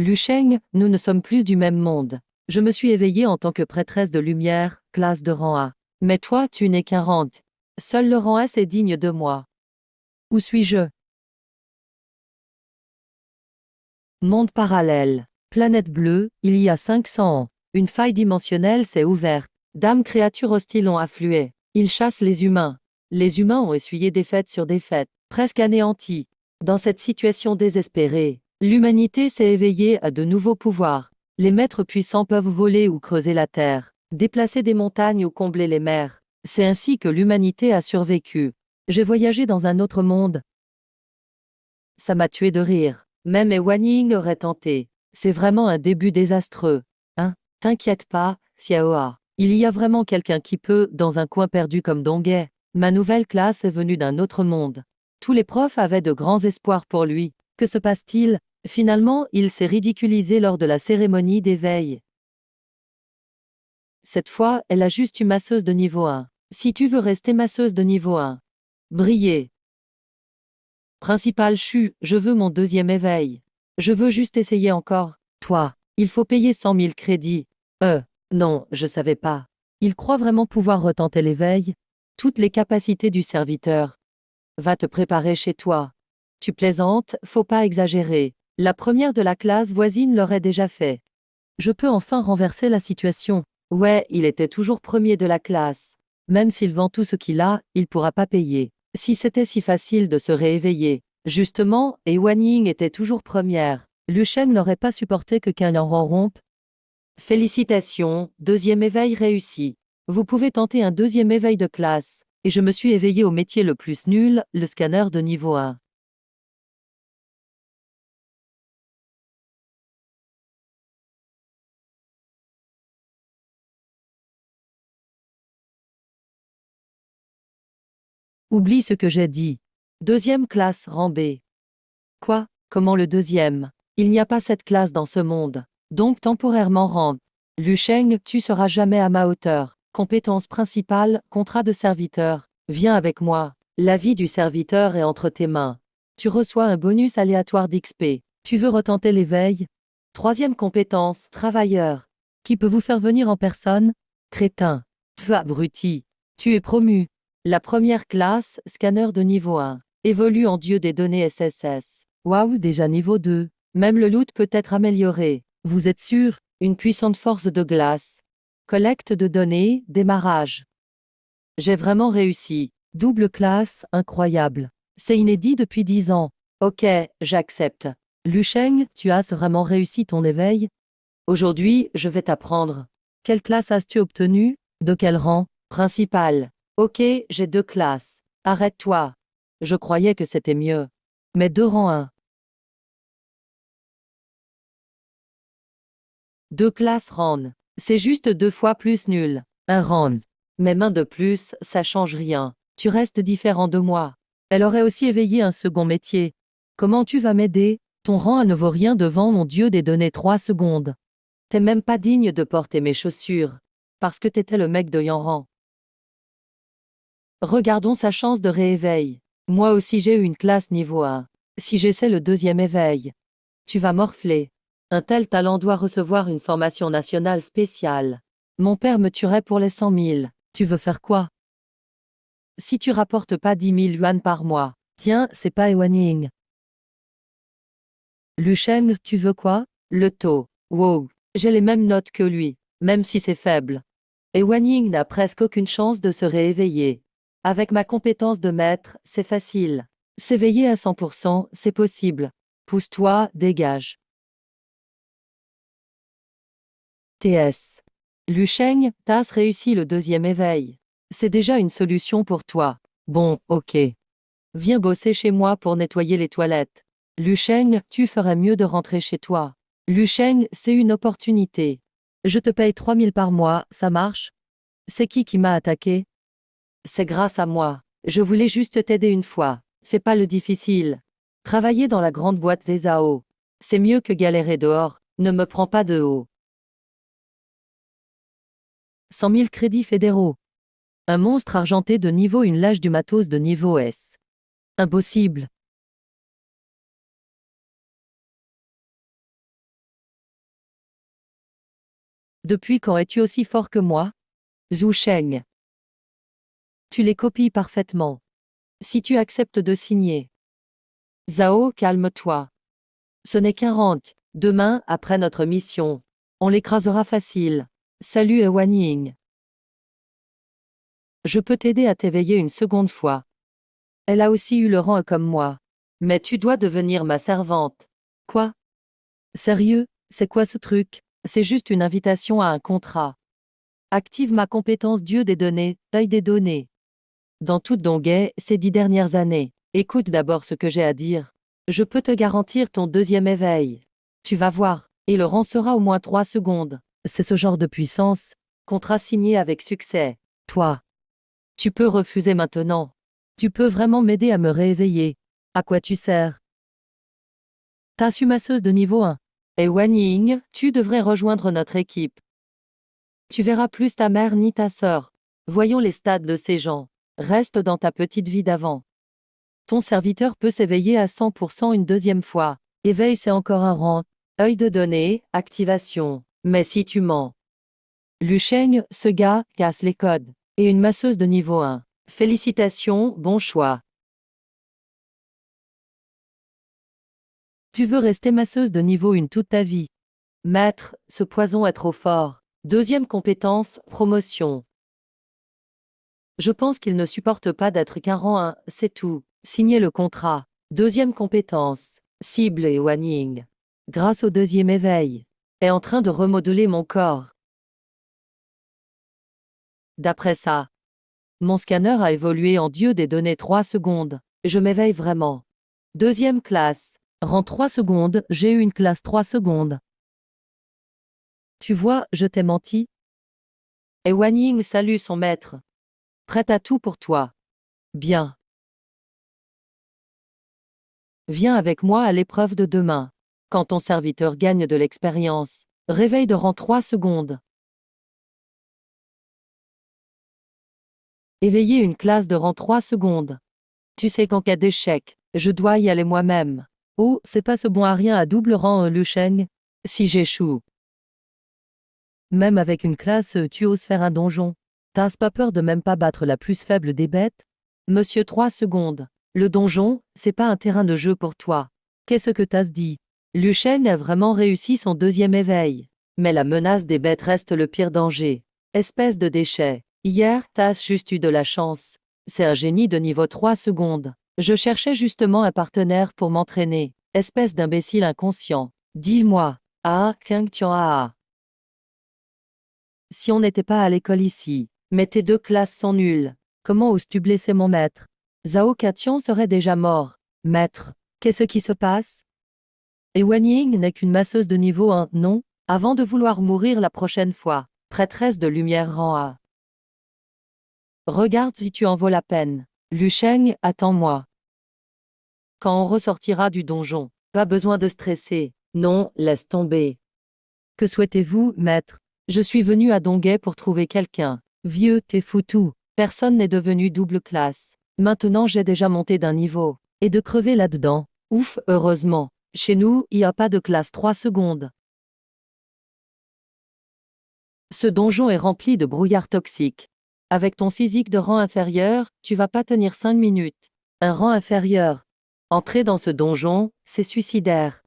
Liu Sheng, nous ne sommes plus du même monde. Je me suis éveillée en tant que prêtresse de lumière, classe de rang A. Mais toi, tu n'es qu'un rang D. Seul le rang S est digne de moi. Où suis-je? Monde parallèle. Planète bleue, il y a 500 ans. Une faille dimensionnelle s'est ouverte. D'âmes créatures hostiles ont afflué. Ils chassent les humains. Les humains ont essuyé défaite sur défaite, presque anéantis. Dans cette situation désespérée, l'humanité s'est éveillée à de nouveaux pouvoirs. Les maîtres puissants peuvent voler ou creuser la terre, déplacer des montagnes ou combler les mers. C'est ainsi que l'humanité a survécu. J'ai voyagé dans un autre monde. Ça m'a tué de rire. Même Ewaning aurait tenté. C'est vraiment un début désastreux. Hein? T'inquiète pas, Xiaoa. Il y a vraiment quelqu'un qui peut, dans un coin perdu comme Donghae. Ma nouvelle classe est venue d'un autre monde. Tous les profs avaient de grands espoirs pour lui. Que se passe-t-il? Finalement, il s'est ridiculisé lors de la cérémonie d'éveil. Cette fois, elle a juste eu masseuse de niveau 1. Si tu veux rester masseuse de niveau 1, briller. Principal Chu, je veux mon deuxième éveil. Je veux juste essayer encore. Toi, il faut payer 100 000 crédits. Non, je savais pas. Il croit vraiment pouvoir retenter l'éveil? Toutes les capacités du serviteur. Va te préparer chez toi. Tu plaisantes, faut pas exagérer. La première de la classe voisine l'aurait déjà fait. Je peux enfin renverser la situation. Ouais, il était toujours premier de la classe. Même s'il vend tout ce qu'il a, il pourra pas payer. Si c'était si facile de se rééveiller. Justement, et Wan Ying était toujours première. Liu Shen n'aurait pas supporté que qu'un en rompe. Félicitations, deuxième éveil réussi. Vous pouvez tenter un deuxième éveil de classe. Et je me suis éveillé au métier le plus nul, le scanner de niveau 1. Oublie ce que j'ai dit. Deuxième classe, rang B. Quoi? Comment le deuxième? Il n'y a pas cette classe dans ce monde. Donc temporairement rang. Liu Sheng, tu seras jamais à ma hauteur. Compétence principale, contrat de serviteur. Viens avec moi. La vie du serviteur est entre tes mains. Tu reçois un bonus aléatoire d'XP. Tu veux retenter l'éveil? Troisième compétence, travailleur. Qui peut vous faire venir en personne? Crétin. Pff, abruti. Tu es promu. La première classe, scanner de niveau 1. Évolue en dieu des données SSS. Waouh, déjà niveau 2. Même le loot peut être amélioré. Vous êtes sûr? Une puissante force de glace. Collecte de données, démarrage. J'ai vraiment réussi. Double classe, incroyable. C'est inédit depuis 10 ans. Ok, j'accepte. Liu Sheng, tu as vraiment réussi ton éveil? Aujourd'hui, je vais t'apprendre. Quelle classe as-tu obtenue? De quel rang? Principal. Ok, j'ai 2 classes. Arrête-toi. Je croyais que c'était mieux. Mais 2 rangs 1. 2 classes RAN. C'est juste 2 fois plus nul. Un RAN. Mes mains de plus, ça change rien. Tu restes différent de moi. Elle aurait aussi éveillé un second métier. Comment tu vas m'aider? Ton rang ne vaut rien devant mon dieu des données 3 secondes. T'es même pas digne de porter mes chaussures. Parce que t'étais le mec de Yanran. Regardons sa chance de rééveil. Moi aussi j'ai eu une classe niveau 1. Si j'essaie le deuxième éveil, tu vas morfler. Un tel talent doit recevoir une formation nationale spéciale. Mon père me tuerait pour les 100 000. Tu veux faire quoi? Si tu rapportes pas 10 000 yuan par mois. Tiens, c'est pas Ewaning. Liu Shen, tu veux quoi? Le taux. Wow. J'ai les mêmes notes que lui, même si c'est faible. Ewaning n'a presque aucune chance de se rééveiller. Avec ma compétence de maître, c'est facile. S'éveiller à 100%, c'est possible. Pousse-toi, dégage. TS. Liu Sheng, t'as réussi le deuxième éveil. C'est déjà une solution pour toi. Bon, ok. Viens bosser chez moi pour nettoyer les toilettes. Liu Sheng, tu ferais mieux de rentrer chez toi. Liu Sheng, c'est une opportunité. Je te paye 3 000 par mois, ça marche? C'est qui m'a attaqué? C'est grâce à moi. Je voulais juste t'aider une fois. Fais pas le difficile. Travailler dans la grande boîte des AO. C'est mieux que galérer dehors. Ne me prends pas de haut. 100 000 crédits fédéraux. Un monstre argenté de niveau, une lâche du matos de niveau S. Impossible. Depuis quand es-tu aussi fort que moi? Zhu Sheng. Tu les copies parfaitement. Si tu acceptes de signer. Zhao, calme-toi. Ce n'est qu'un rank. Demain, après notre mission, on l'écrasera facile. Salut Ewan Ying. Je peux t'aider à t'éveiller une seconde fois. Elle a aussi eu le rang comme moi. Mais tu dois devenir ma servante. Quoi? Sérieux? C'est quoi ce truc? C'est juste une invitation à un contrat. Active ma compétence Dieu des données, œil des données. Dans toute Donghai, ces 10 dernières années, écoute d'abord ce que j'ai à dire. Je peux te garantir ton deuxième éveil. Tu vas voir, et le rang sera au moins 3 secondes. C'est ce genre de puissance. Contrat signé avec succès. Toi. Tu peux refuser maintenant. Tu peux vraiment m'aider à me réveiller. À quoi tu sers? Ta masseuse de niveau 1. Et Wan Ying, tu devrais rejoindre notre équipe. Tu verras plus ta mère ni ta sœur. Voyons les stades de ces gens. Reste dans ta petite vie d'avant. Ton serviteur peut s'éveiller à 100% une deuxième fois. Éveil, c'est encore un rang. Œil de données, activation. Mais si tu mens. Lu Sheng, ce gars, casse les codes. Et une masseuse de niveau 1. Félicitations, bon choix. Tu veux rester masseuse de niveau 1 toute ta vie. Maître, ce poison est trop fort. Deuxième compétence, promotion. Je pense qu'il ne supporte pas d'être qu'un rang 1, c'est tout. Signez le contrat. Deuxième compétence, cible et Wan Ying. Grâce au deuxième éveil, est en train de remodeler mon corps. D'après ça, mon scanner a évolué en dieu des données 3 secondes. Je m'éveille vraiment. Deuxième classe. Rang 3 secondes, j'ai eu une classe 3 secondes. Tu vois, je t'ai menti. Et Wan Ying salue son maître. Prête à tout pour toi. Bien. Viens avec moi à l'épreuve de demain. Quand ton serviteur gagne de l'expérience, réveille de rang 3 secondes. Éveiller une classe de rang 3 secondes. Tu sais qu'en cas d'échec, je dois y aller moi-même. Oh, c'est pas ce bon à rien à double rang Lu Sheng. Si j'échoue. Même avec une classe, tu oses faire un donjon. T'as pas peur de même pas battre la plus faible des bêtes? Monsieur 3 secondes. Le donjon, c'est pas un terrain de jeu pour toi. Qu'est-ce que t'as dit? Lu Sheng a vraiment réussi son deuxième éveil. Mais la menace des bêtes reste le pire danger. Espèce de déchet. Hier, t'as juste eu de la chance. C'est un génie de niveau 3 secondes. Je cherchais justement un partenaire pour m'entraîner. Espèce d'imbécile inconscient. Dis-moi. Ah, Kang Tian. Si on n'était pas à l'école ici, mais tes 2 classes sont nulles, comment oses-tu blesser mon maître? Zhao Katian serait déjà mort. Maître, qu'est-ce qui se passe? Et Wan Ying n'est qu'une masseuse de niveau 1, non? Avant de vouloir mourir la prochaine fois, prêtresse de lumière rang A. Regarde si tu en vaux la peine. Lu Sheng, attends-moi. Quand on ressortira du donjon, pas besoin de stresser. Non, laisse tomber. Que souhaitez-vous, maître? Je suis venu à Donghai pour trouver quelqu'un. Vieux, t'es foutu. Personne n'est devenu double classe. Maintenant j'ai déjà monté d'un niveau. Et de crever là-dedans. Ouf, heureusement. Chez nous, il n'y a pas de classe 3 secondes. Ce donjon est rempli de brouillard toxique. Avec ton physique de rang inférieur, tu vas pas tenir 5 minutes. Un rang inférieur. Entrer dans ce donjon, c'est suicidaire.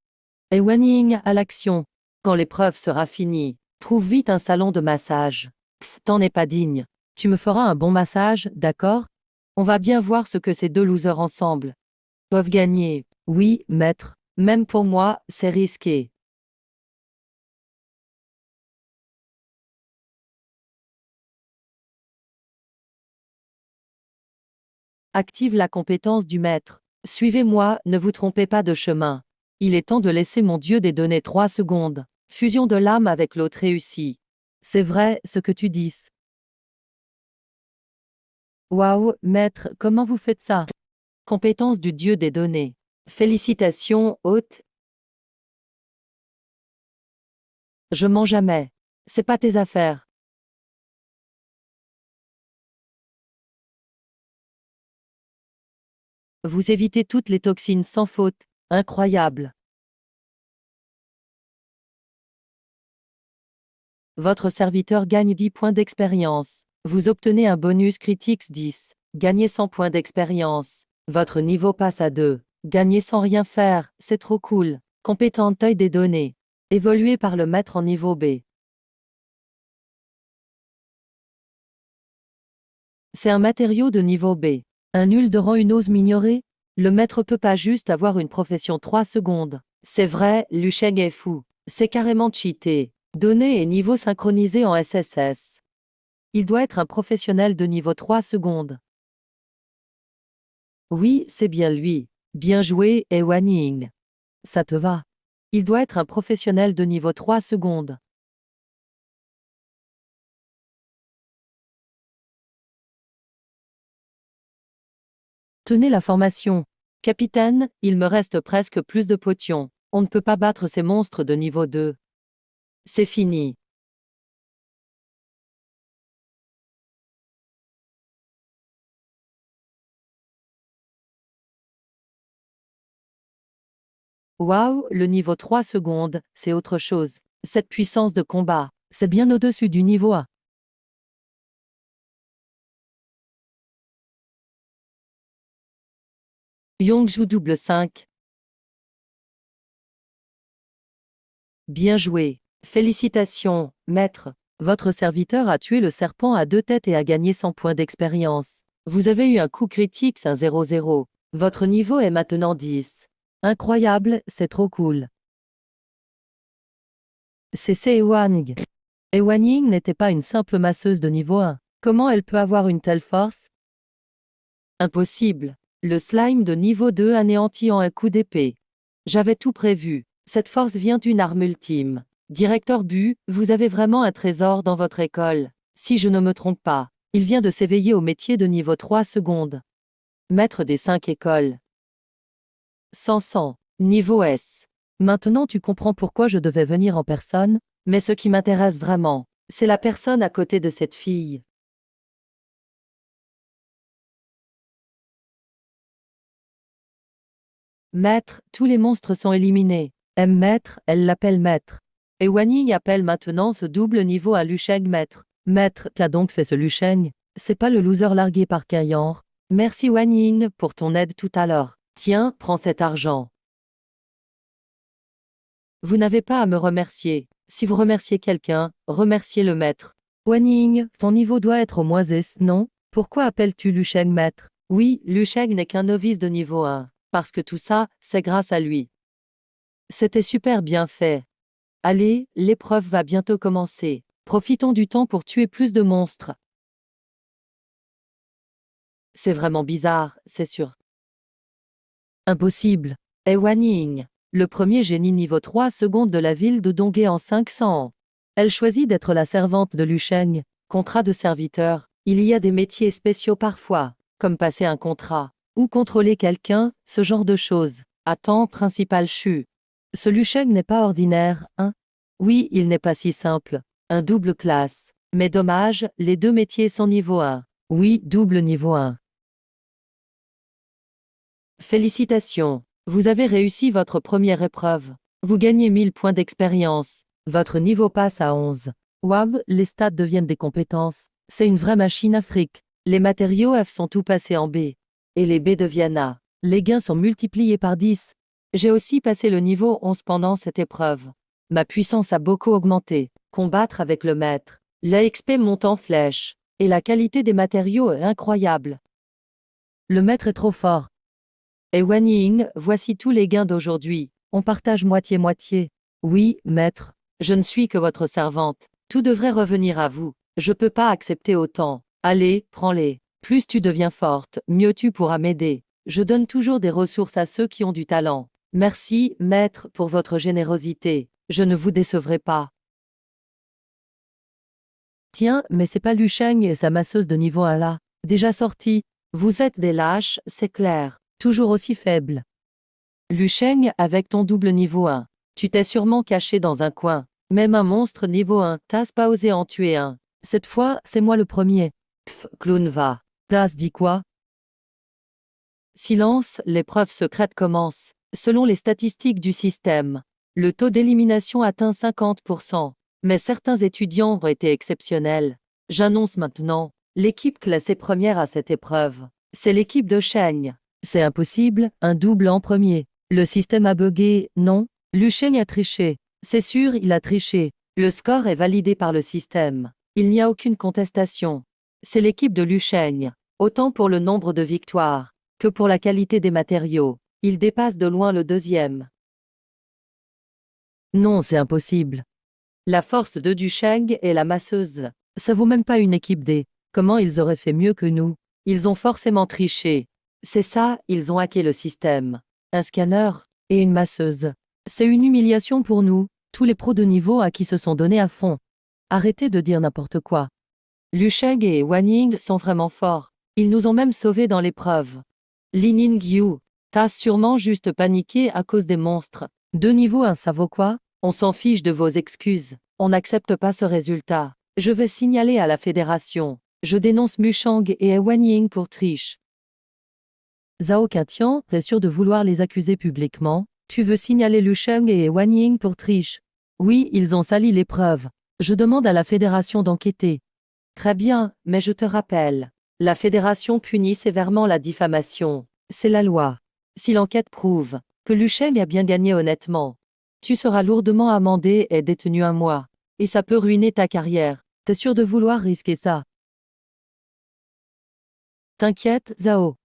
Et Wan Ying à l'action. Quand l'épreuve sera finie, trouve vite un salon de massage. Pff, t'en es pas digne. Tu me feras un bon massage, d'accord? On va bien voir ce que ces 2 losers ensemble peuvent gagner. Oui, maître. Même pour moi, c'est risqué. Active la compétence du maître. Suivez-moi, ne vous trompez pas de chemin. Il est temps de laisser mon dieu des données 3 secondes. Fusion de l'âme avec l'autre réussie. C'est vrai, ce que tu dis. Waouh, maître, comment vous faites ça? Compétence du dieu des données. Félicitations, hôte. Je mens jamais. C'est pas tes affaires. Vous évitez toutes les toxines sans faute. Incroyable. Votre serviteur gagne 10 points d'expérience. Vous obtenez un bonus Critics 10. Gagnez 100 points d'expérience. Votre niveau passe à 2. Gagnez sans rien faire, c'est trop cool. Compétente œil des données. Évolué par le maître en niveau B. C'est un matériau de niveau B. Un nul de rang une ose m'ignorer? Le maître peut pas juste avoir une profession 3 secondes. C'est vrai, Lusheng est fou. C'est carrément cheaté. Données et niveau synchronisé en SSS. Il doit être un professionnel de niveau 3 secondes. Oui, c'est bien lui. Bien joué, Ewan Ying. Ça te va? Il doit être un professionnel de niveau 3 secondes. Tenez la formation. Capitaine, il me reste presque plus de potions. On ne peut pas battre ces monstres de niveau 2. C'est fini. Waouh, le niveau 3 secondes, c'est autre chose. Cette puissance de combat, c'est bien au-dessus du niveau 1. Yongju double 5. Bien joué. Félicitations, maître. Votre serviteur a tué le serpent à 2 têtes et a gagné 100 points d'expérience. Vous avez eu un coup critique 1-0-0. Votre niveau est maintenant 10. Incroyable, c'est trop cool. C'est Ewan. Ewan Ying n'était pas une simple masseuse de niveau 1. Comment elle peut avoir une telle force? Impossible. Le slime de niveau 2 anéanti en un coup d'épée. J'avais tout prévu. Cette force vient d'une arme ultime. Directeur Bu, vous avez vraiment un trésor dans votre école. Si je ne me trompe pas, il vient de s'éveiller au métier de niveau 3 secondes. Maître des 5 écoles. 100. Niveau S. Maintenant tu comprends pourquoi je devais venir en personne, mais ce qui m'intéresse vraiment, c'est la personne à côté de cette fille. Maître, tous les monstres sont éliminés. Maître, elle l'appelle maître. Et Wanning appelle maintenant ce double niveau à Lusheng maître. Maître, qu'a donc fait ce Lusheng? C'est pas le loser largué par Kaiyan. Merci Wanning pour ton aide tout à l'heure. Tiens, prends cet argent. Vous n'avez pas à me remercier. Si vous remerciez quelqu'un, remerciez le maître. Wanning, ton niveau doit être au moins S, non? Pourquoi appelles-tu Lusheng maître? Oui, Lusheng n'est qu'un novice de niveau 1. Parce que tout ça, c'est grâce à lui. C'était super bien fait. Allez, l'épreuve va bientôt commencer. Profitons du temps pour tuer plus de monstres. C'est vraiment bizarre, c'est sûr. Impossible. Ewan Ying, le premier génie niveau 3 secondes de la ville de Donghae en 500 ans. Elle choisit d'être la servante de Lusheng. Contrat de serviteur. Il y a des métiers spéciaux parfois, comme passer un contrat, ou contrôler quelqu'un, ce genre de choses. À temps principal Chu. Ce Lusheng n'est pas ordinaire, hein? Oui, il n'est pas si simple. Un double classe. Mais dommage, les deux métiers sont niveau 1. Oui, double niveau 1. Félicitations. Vous avez réussi votre première épreuve. Vous gagnez 1000 points d'expérience. Votre niveau passe à 11. Waouh, les stats deviennent des compétences. C'est une vraie machine Afrique. Les matériaux F sont tout passés en B. Et les B deviennent A. Les gains sont multipliés par 10. J'ai aussi passé le niveau 11 pendant cette épreuve. Ma puissance a beaucoup augmenté. Combattre avec le maître. La XP monte en flèche. Et la qualité des matériaux est incroyable. Le maître est trop fort. Et Wan Ying, voici tous les gains d'aujourd'hui. On partage moitié-moitié. Oui, maître. Je ne suis que votre servante. Tout devrait revenir à vous. Je peux pas accepter autant. Allez, prends-les. Plus tu deviens forte, mieux tu pourras m'aider. Je donne toujours des ressources à ceux qui ont du talent. Merci, maître, pour votre générosité. Je ne vous décevrai pas. Tiens, mais c'est pas Lusheng et sa masseuse de niveau 1 là. Déjà sorti. Vous êtes des lâches, c'est clair. Toujours aussi faible. Lusheng, avec ton double niveau 1. Tu t'es sûrement caché dans un coin. Même un monstre niveau 1, t'as pas osé en tuer un. Cette fois, c'est moi le premier. Pff, clown va. T'as dit quoi? Silence, l'épreuve secrète commence. Selon les statistiques du système, le taux d'élimination atteint 50%. Mais certains étudiants ont été exceptionnels. J'annonce maintenant, l'équipe classée première à cette épreuve, c'est l'équipe de Sheng. C'est impossible, un double en premier. Le système a bugué, non? Lu Sheng a triché. C'est sûr, il a triché. Le score est validé par le système. Il n'y a aucune contestation. C'est l'équipe de Lu Sheng. Autant pour le nombre de victoires que pour la qualité des matériaux. Il dépasse de loin le deuxième. Non, c'est impossible. La force de Du Sheng est la masseuse. Ça vaut même pas une équipe D. Comment ils auraient fait mieux que nous? Ils ont forcément triché. C'est ça, ils ont hacké le système. Un scanner et une masseuse. C'est une humiliation pour nous, tous les pros de niveau à qui se sont donnés à fond. Arrêtez de dire n'importe quoi. Lu Sheng et Wan Ying sont vraiment forts. Ils nous ont même sauvés dans l'épreuve. Li Ningyu, t'as sûrement juste paniqué à cause des monstres. De niveau 1, ça vaut quoi? On s'en fiche de vos excuses. On n'accepte pas ce résultat. Je vais signaler à la fédération. Je dénonce Mu Shang et Wan Ying pour triche. Zhao Katian, t'es sûr de vouloir les accuser publiquement? Tu veux signaler Lu Sheng et Wan Ying pour triche? Oui, ils ont sali l'épreuve. Je demande à la fédération d'enquêter. Très bien, mais je te rappelle. La fédération punit sévèrement la diffamation. C'est la loi. Si l'enquête prouve que Lu Sheng a bien gagné honnêtement, tu seras lourdement amendé et détenu 1 mois. Et ça peut ruiner ta carrière. T'es sûr de vouloir risquer ça? T'inquiète, Zhao.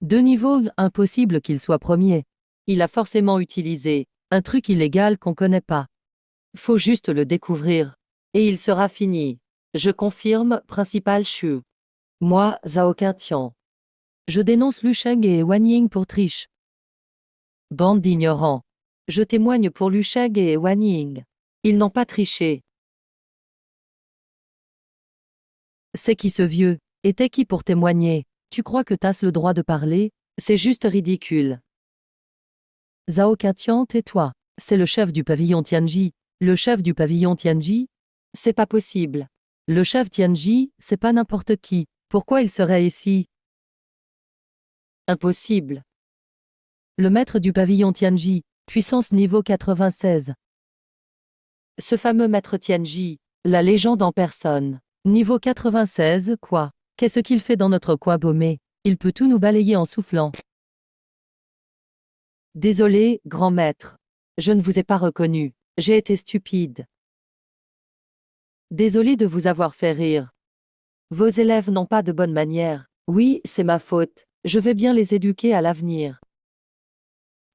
De niveau, impossible qu'il soit premier. Il a forcément utilisé un truc illégal qu'on connaît pas. Faut juste le découvrir. Et il sera fini. Je confirme, principal Shu. Moi, Zhao Katian. Je dénonce Lu Sheng et Wan Ying pour triche. Bande d'ignorants. Je témoigne pour Lu Sheng et Wan Ying. Ils n'ont pas triché. C'est qui ce vieux? Et t'es qui pour témoigner? Tu crois que t'as le droit de parler? C'est juste ridicule. Zhao Katian, tais-toi. C'est le chef du pavillon Tianji. Le chef du pavillon Tianji? C'est pas possible. Le chef Tianji, c'est pas n'importe qui. Pourquoi il serait ici? Impossible. Le maître du pavillon Tianji, puissance niveau 96. Ce fameux maître Tianji, la légende en personne. Niveau 96, quoi? Qu'est-ce qu'il fait dans notre coin paumé? Il peut tout nous balayer en soufflant. Désolé, grand maître. Je ne vous ai pas reconnu. J'ai été stupide. Désolé de vous avoir fait rire. Vos élèves n'ont pas de bonnes manières. Oui, c'est ma faute. Je vais bien les éduquer à l'avenir.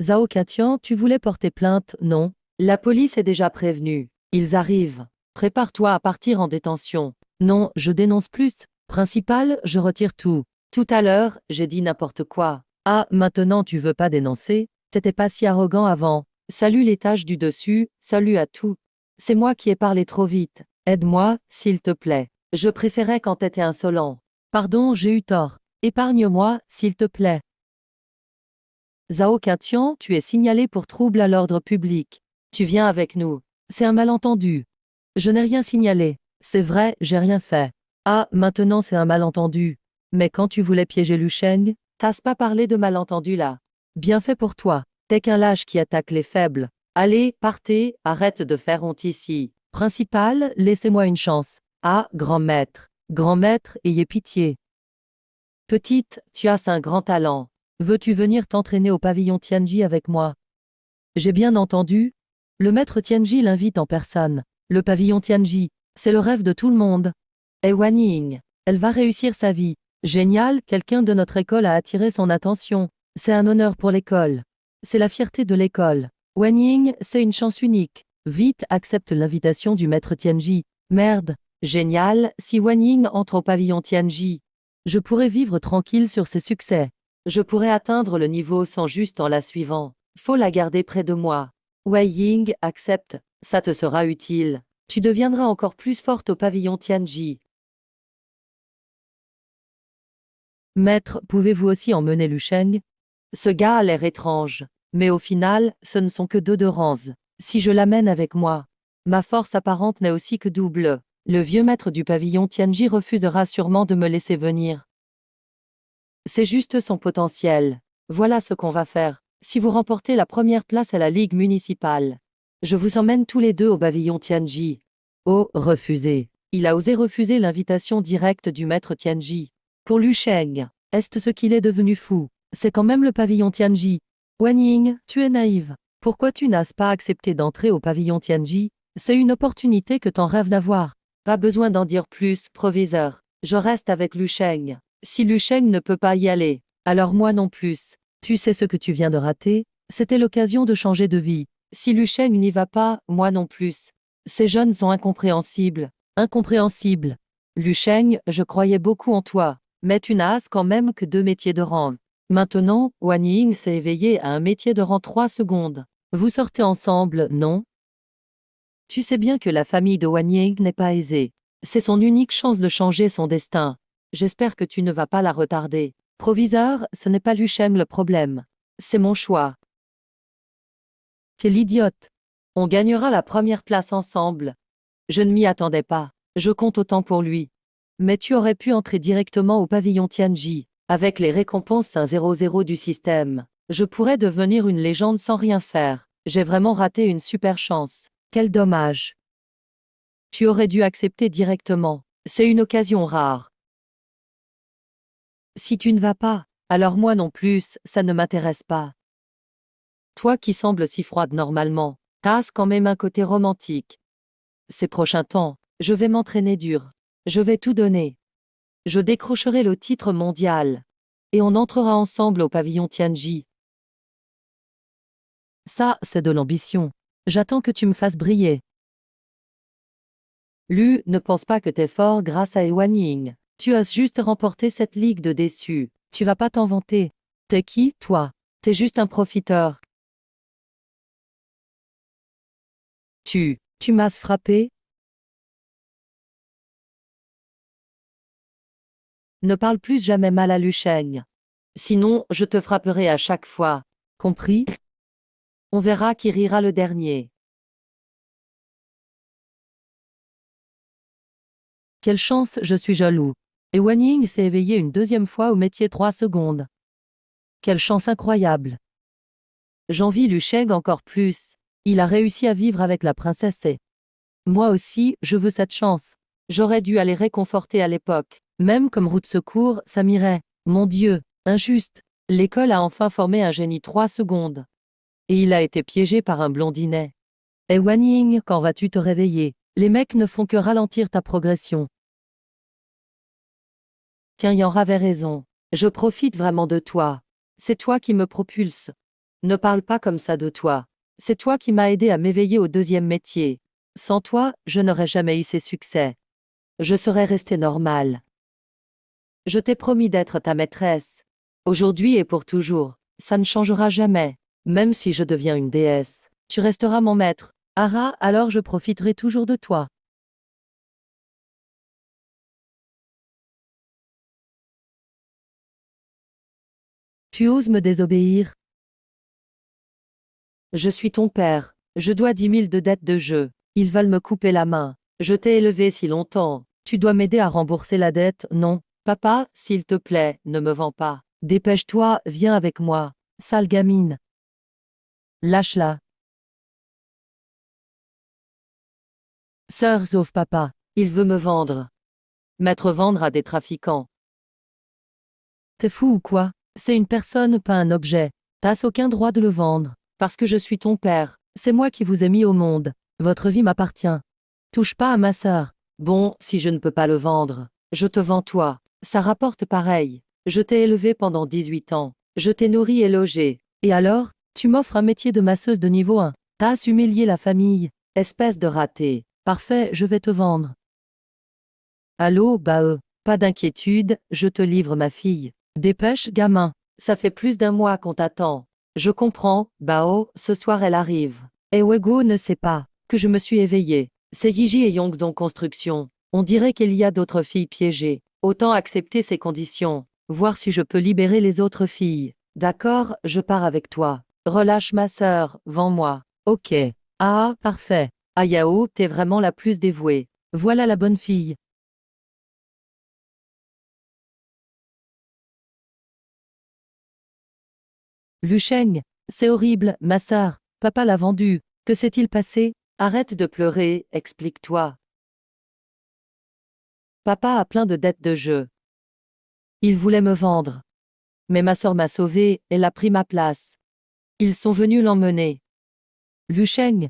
Zhao Katian, tu voulais porter plainte, non? La police est déjà prévenue. Ils arrivent. Prépare-toi à partir en détention. Non, je dénonce plus. Principal, je retire tout. Tout à l'heure, j'ai dit n'importe quoi. Ah, maintenant tu veux pas dénoncer? T'étais pas si arrogant avant. Salut l'étage du dessus, salut à tout. C'est moi qui ai parlé trop vite. Aide-moi, s'il te plaît. Je préférais quand t'étais insolent. Pardon, j'ai eu tort. Épargne-moi, s'il te plaît. Zhao Katian, tu es signalé pour trouble à l'ordre public. Tu viens avec nous. C'est un malentendu. Je n'ai rien signalé. C'est vrai, j'ai rien fait. Ah, maintenant c'est un malentendu. Mais quand tu voulais piéger Lu Sheng, t'as pas parlé de malentendu là. Bien fait pour toi. T'es qu'un lâche qui attaque les faibles. Allez, partez, arrête de faire honte ici. Principal, laissez-moi une chance. Ah, grand maître. Grand maître, ayez pitié. Petite, tu as un grand talent. Veux-tu venir t'entraîner au pavillon Tianji avec moi? J'ai bien entendu. Le maître Tianji l'invite en personne. Le pavillon Tianji, c'est le rêve de tout le monde. Et Wan Ying, elle va réussir sa vie. Génial, quelqu'un de notre école a attiré son attention. C'est un honneur pour l'école. C'est la fierté de l'école. Wan Ying, c'est une chance unique. Vite, accepte l'invitation du maître Tianji. Merde. Génial, si Wan Ying entre au pavillon Tianji, je pourrais vivre tranquille sur ses succès. Je pourrais atteindre le niveau 100 juste en la suivant. Faut la garder près de moi. Wei Ying, accepte, ça te sera utile. Tu deviendras encore plus forte au pavillon Tianji. Maître, pouvez-vous aussi emmener Lu Sheng? Ce gars a l'air étrange. Mais au final, ce ne sont que deux rangs. Si je l'amène avec moi, ma force apparente n'est aussi que double. Le vieux maître du pavillon Tianji refusera sûrement de me laisser venir. C'est juste son potentiel. Voilà ce qu'on va faire. Si vous remportez la première place à la Ligue municipale, je vous emmène tous les deux au pavillon Tianji. Oh, refusé. Il a osé refuser l'invitation directe du maître Tianji. Pour Lu Sheng, est-ce ce qu'il est devenu fou? C'est quand même le pavillon Tianji. Wan Ying, tu es naïve. Pourquoi tu n'as pas accepté d'entrer au pavillon Tianji? C'est une opportunité que t'en rêves d'avoir. Pas besoin d'en dire plus, proviseur. Je reste avec Lu Sheng. Si Lu Sheng ne peut pas y aller, alors moi non plus. Tu sais ce que tu viens de rater? C'était l'occasion de changer de vie. Si Lu Sheng n'y va pas, moi non plus. Ces jeunes sont incompréhensibles. Incompréhensibles. Lu Sheng, je croyais beaucoup en toi, mais tu n'as quand même que 2 métiers de rang. Maintenant, Wan Ying s'est éveillé à un métier de rang 3 secondes. Vous sortez ensemble, non? Tu sais bien que la famille de Wan Ying n'est pas aisée. C'est son unique chance de changer son destin. J'espère que tu ne vas pas la retarder. Proviseur, ce n'est pas Lu Sheng le problème. C'est mon choix. Quel idiote! On gagnera la première place ensemble. Je ne m'y attendais pas. Je compte autant pour lui. Mais tu aurais pu entrer directement au pavillon Tianji. Avec les récompenses 100 du système, je pourrais devenir une légende sans rien faire. J'ai vraiment raté une super chance. Quel dommage. Tu aurais dû accepter directement. C'est une occasion rare. Si tu ne vas pas, alors moi non plus, ça ne m'intéresse pas. Toi qui sembles si froide normalement, t'as quand même un côté romantique. Ces prochains temps, je vais m'entraîner dur. Je vais tout donner. Je décrocherai le titre mondial. Et on entrera ensemble au pavillon Tianji. Ça, c'est de l'ambition. J'attends que tu me fasses briller. Lu, ne pense pas que t'es fort grâce à Wan Ying. Tu as juste remporté cette ligue de déçus. Tu vas pas t'en vanter. T'es qui, toi? T'es juste un profiteur. Tu m'as frappé? Ne parle plus jamais mal à Lu Sheng. Sinon, je te frapperai à chaque fois. Compris? On verra qui rira le dernier. Quelle chance, je suis jaloux. Et Wan Ying s'est éveillé une deuxième fois au métier 3 secondes. Quelle chance incroyable. J'envie Lu Sheng encore plus. Il a réussi à vivre avec la princesse et... Moi aussi, je veux cette chance. J'aurais dû aller réconforter à l'époque. Même comme roue de secours, ça m'irait. Mon Dieu, injuste. L'école a enfin formé un génie 3 secondes. Et il a été piégé par un blondinet. Et Wan Ying, quand vas-tu te réveiller? Les mecs ne font que ralentir ta progression. Yang avait raison. Je profite vraiment de toi. C'est toi qui me propulse. Ne parle pas comme ça de toi. C'est toi qui m'as aidé à m'éveiller au deuxième métier. Sans toi, je n'aurais jamais eu ces succès. Je serais restée normale. Je t'ai promis d'être ta maîtresse. Aujourd'hui et pour toujours. Ça ne changera jamais. Même si je deviens une déesse, tu resteras mon maître. Ara, alors je profiterai toujours de toi. Tu oses me désobéir? Je suis ton père. Je dois 10 000 de dettes de jeu. Ils veulent me couper la main. Je t'ai élevé si longtemps. Tu dois m'aider à rembourser la dette, non? Papa, s'il te plaît, ne me vends pas. Dépêche-toi, viens avec moi. Sale gamine. Lâche-la. Sœur, sauve papa. Il veut me vendre. Mettre vendre à des trafiquants. T'es fou ou quoi? C'est une personne, pas un objet. T'as aucun droit de le vendre. Parce que je suis ton père. C'est moi qui vous ai mis au monde. Votre vie m'appartient. Touche pas à ma sœur. Bon, si je ne peux pas le vendre, je te vends toi. Ça rapporte pareil. Je t'ai élevé pendant 18 ans. Je t'ai nourri et logé. Et alors, tu m'offres un métier de masseuse de niveau 1. T'as humilié la famille. Espèce de raté. Parfait, je vais te vendre. Allô, pas d'inquiétude, je te livre ma fille. Dépêche, gamin. Ça fait plus d'un mois qu'on t'attend. Je comprends, Bao, ce soir elle arrive. Et Wego ne sait pas que je me suis éveillée. C'est Yiji et Yongdong Construction. On dirait qu'il y a d'autres filles piégées. Autant accepter ces conditions. Voir si je peux libérer les autres filles. D'accord, je pars avec toi. Relâche ma sœur, vends-moi. Ok. Ah, parfait. Ayao, t'es vraiment la plus dévouée. Voilà la bonne fille. Lu Sheng, c'est horrible, ma sœur. Papa l'a vendu. Que s'est-il passé? Arrête de pleurer, explique-toi. Papa a plein de dettes de jeu. Il voulait me vendre. Mais ma sœur m'a sauvé, elle a pris ma place. Ils sont venus l'emmener. Lucheng,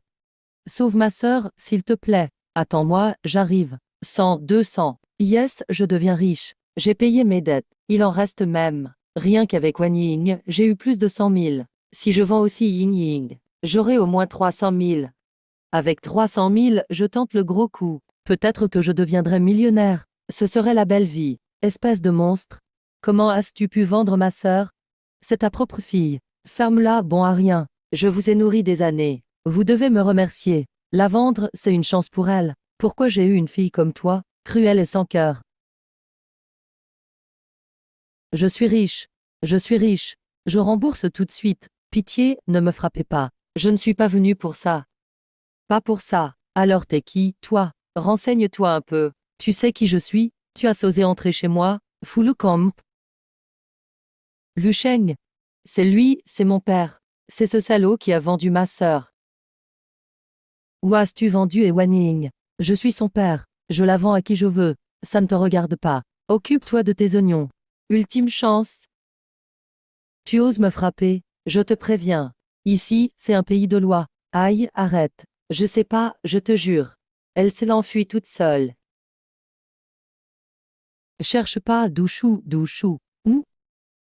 sauve ma sœur, s'il te plaît. Attends-moi, j'arrive. 100, 200. Yes, je deviens riche. J'ai payé mes dettes. Il en reste même. Rien qu'avec Wan Ying, j'ai eu plus de 100 000. Si je vends aussi Yin Ying, j'aurai au moins 300 000. Avec 300 000, je tente le gros coup. Peut-être que je deviendrai millionnaire. Ce serait la belle vie. Espèce de monstre. Comment as-tu pu vendre ma sœur? C'est ta propre fille. Ferme-la, bon à rien. Je vous ai nourri des années. Vous devez me remercier. La vendre, c'est une chance pour elle. Pourquoi j'ai eu une fille comme toi, cruelle et sans cœur? Je suis riche. Je suis riche. Je rembourse tout de suite. Pitié, ne me frappez pas. Je ne suis pas venu pour ça. Pas pour ça. Alors t'es qui, toi? Renseigne-toi un peu. Tu sais qui je suis? Tu as osé entrer chez moi? Fulukamp. Lucheng. C'est lui, c'est mon père. C'est ce salaud qui a vendu ma sœur. Où as-tu vendu Ewaning? Je suis son père. Je la vends à qui je veux. Ça ne te regarde pas. Occupe-toi de tes oignons. Ultime chance. Tu oses me frapper? Je te préviens. Ici, c'est un pays de loi. Aïe, arrête. Je sais pas, je te jure. Elle s'est enfuie toute seule. Cherche pas Douchou, Douchou. Où?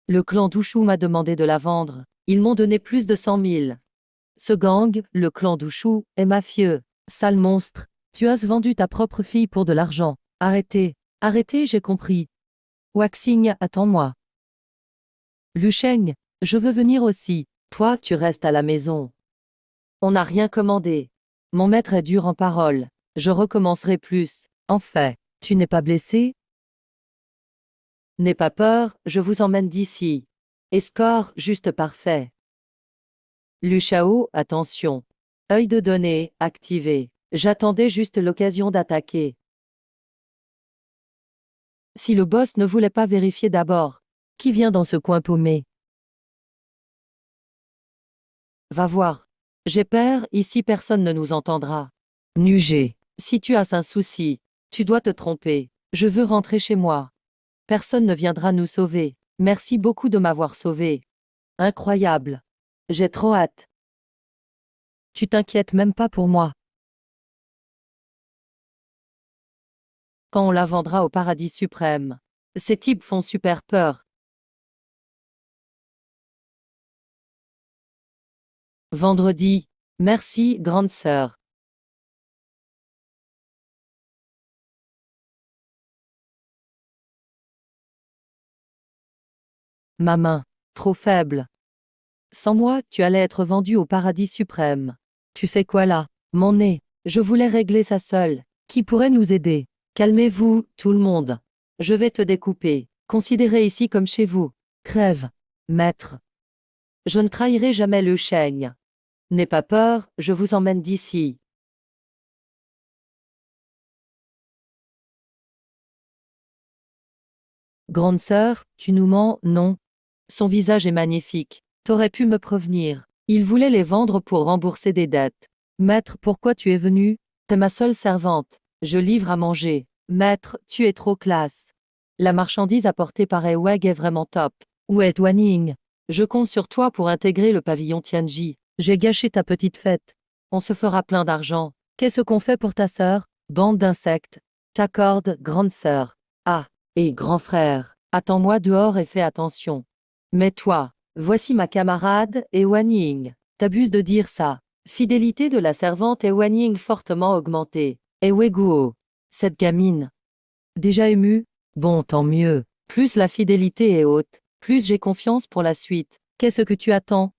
Le clan Douchou m'a demandé de la vendre. Ils m'ont donné plus de 100 000. Ce gang, le clan Douchou, est mafieux. Sale monstre. Tu as vendu ta propre fille pour de l'argent. Arrêtez. Arrêtez, j'ai compris. Waxing, attends-moi. Lucheng, je veux venir aussi. Toi, tu restes à la maison. On n'a rien commandé. Mon maître est dur en parole. Je recommencerai plus. En fait, tu n'es pas blessé? N'aie pas peur, je vous emmène d'ici. Et score, juste parfait. Luchao, attention. Œil de données, activé. J'attendais juste l'occasion d'attaquer. Si le boss ne voulait pas vérifier d'abord. Qui vient dans ce coin paumé? Va voir. J'ai peur, ici personne ne nous entendra. Nugé. Si tu as un souci, tu dois te tromper. Je veux rentrer chez moi. Personne ne viendra nous sauver. Merci beaucoup de m'avoir sauvé. Incroyable. J'ai trop hâte. Tu t'inquiètes même pas pour moi. Quand on la vendra au paradis suprême. Ces types font super peur. Vendredi. Merci, grande sœur. Ma main. Trop faible. Sans moi, tu allais être vendu au paradis suprême. Tu fais quoi là? Mon nez. Je voulais régler ça seule. Qui pourrait nous aider? Calmez-vous, tout le monde. Je vais te découper. Considérez ici comme chez vous. Crève. Maître. Je ne trahirai jamais le chêne. N'aie pas peur, je vous emmène d'ici. Grande sœur, tu nous mens, non? Son visage est magnifique. T'aurais pu me prévenir. Il voulait les vendre pour rembourser des dettes. Maître, pourquoi tu es venu? T'es ma seule servante. Je livre à manger. Maître, tu es trop classe. La marchandise apportée par Eweg est vraiment top. Où est Wanning? Je compte sur toi pour intégrer le pavillon Tianji. J'ai gâché ta petite fête. On se fera plein d'argent. Qu'est-ce qu'on fait pour ta sœur? Bande d'insectes. T'accorde, grande sœur. Ah, et grand frère. Attends-moi dehors et fais attention. Mais toi, voici ma camarade, Ewaning. T'abuses de dire ça. Fidélité de la servante Ewaning fortement augmentée. Eweguo. Cette gamine. Déjà émue? Bon, tant mieux. Plus la fidélité est haute, plus j'ai confiance pour la suite. Qu'est-ce que tu attends?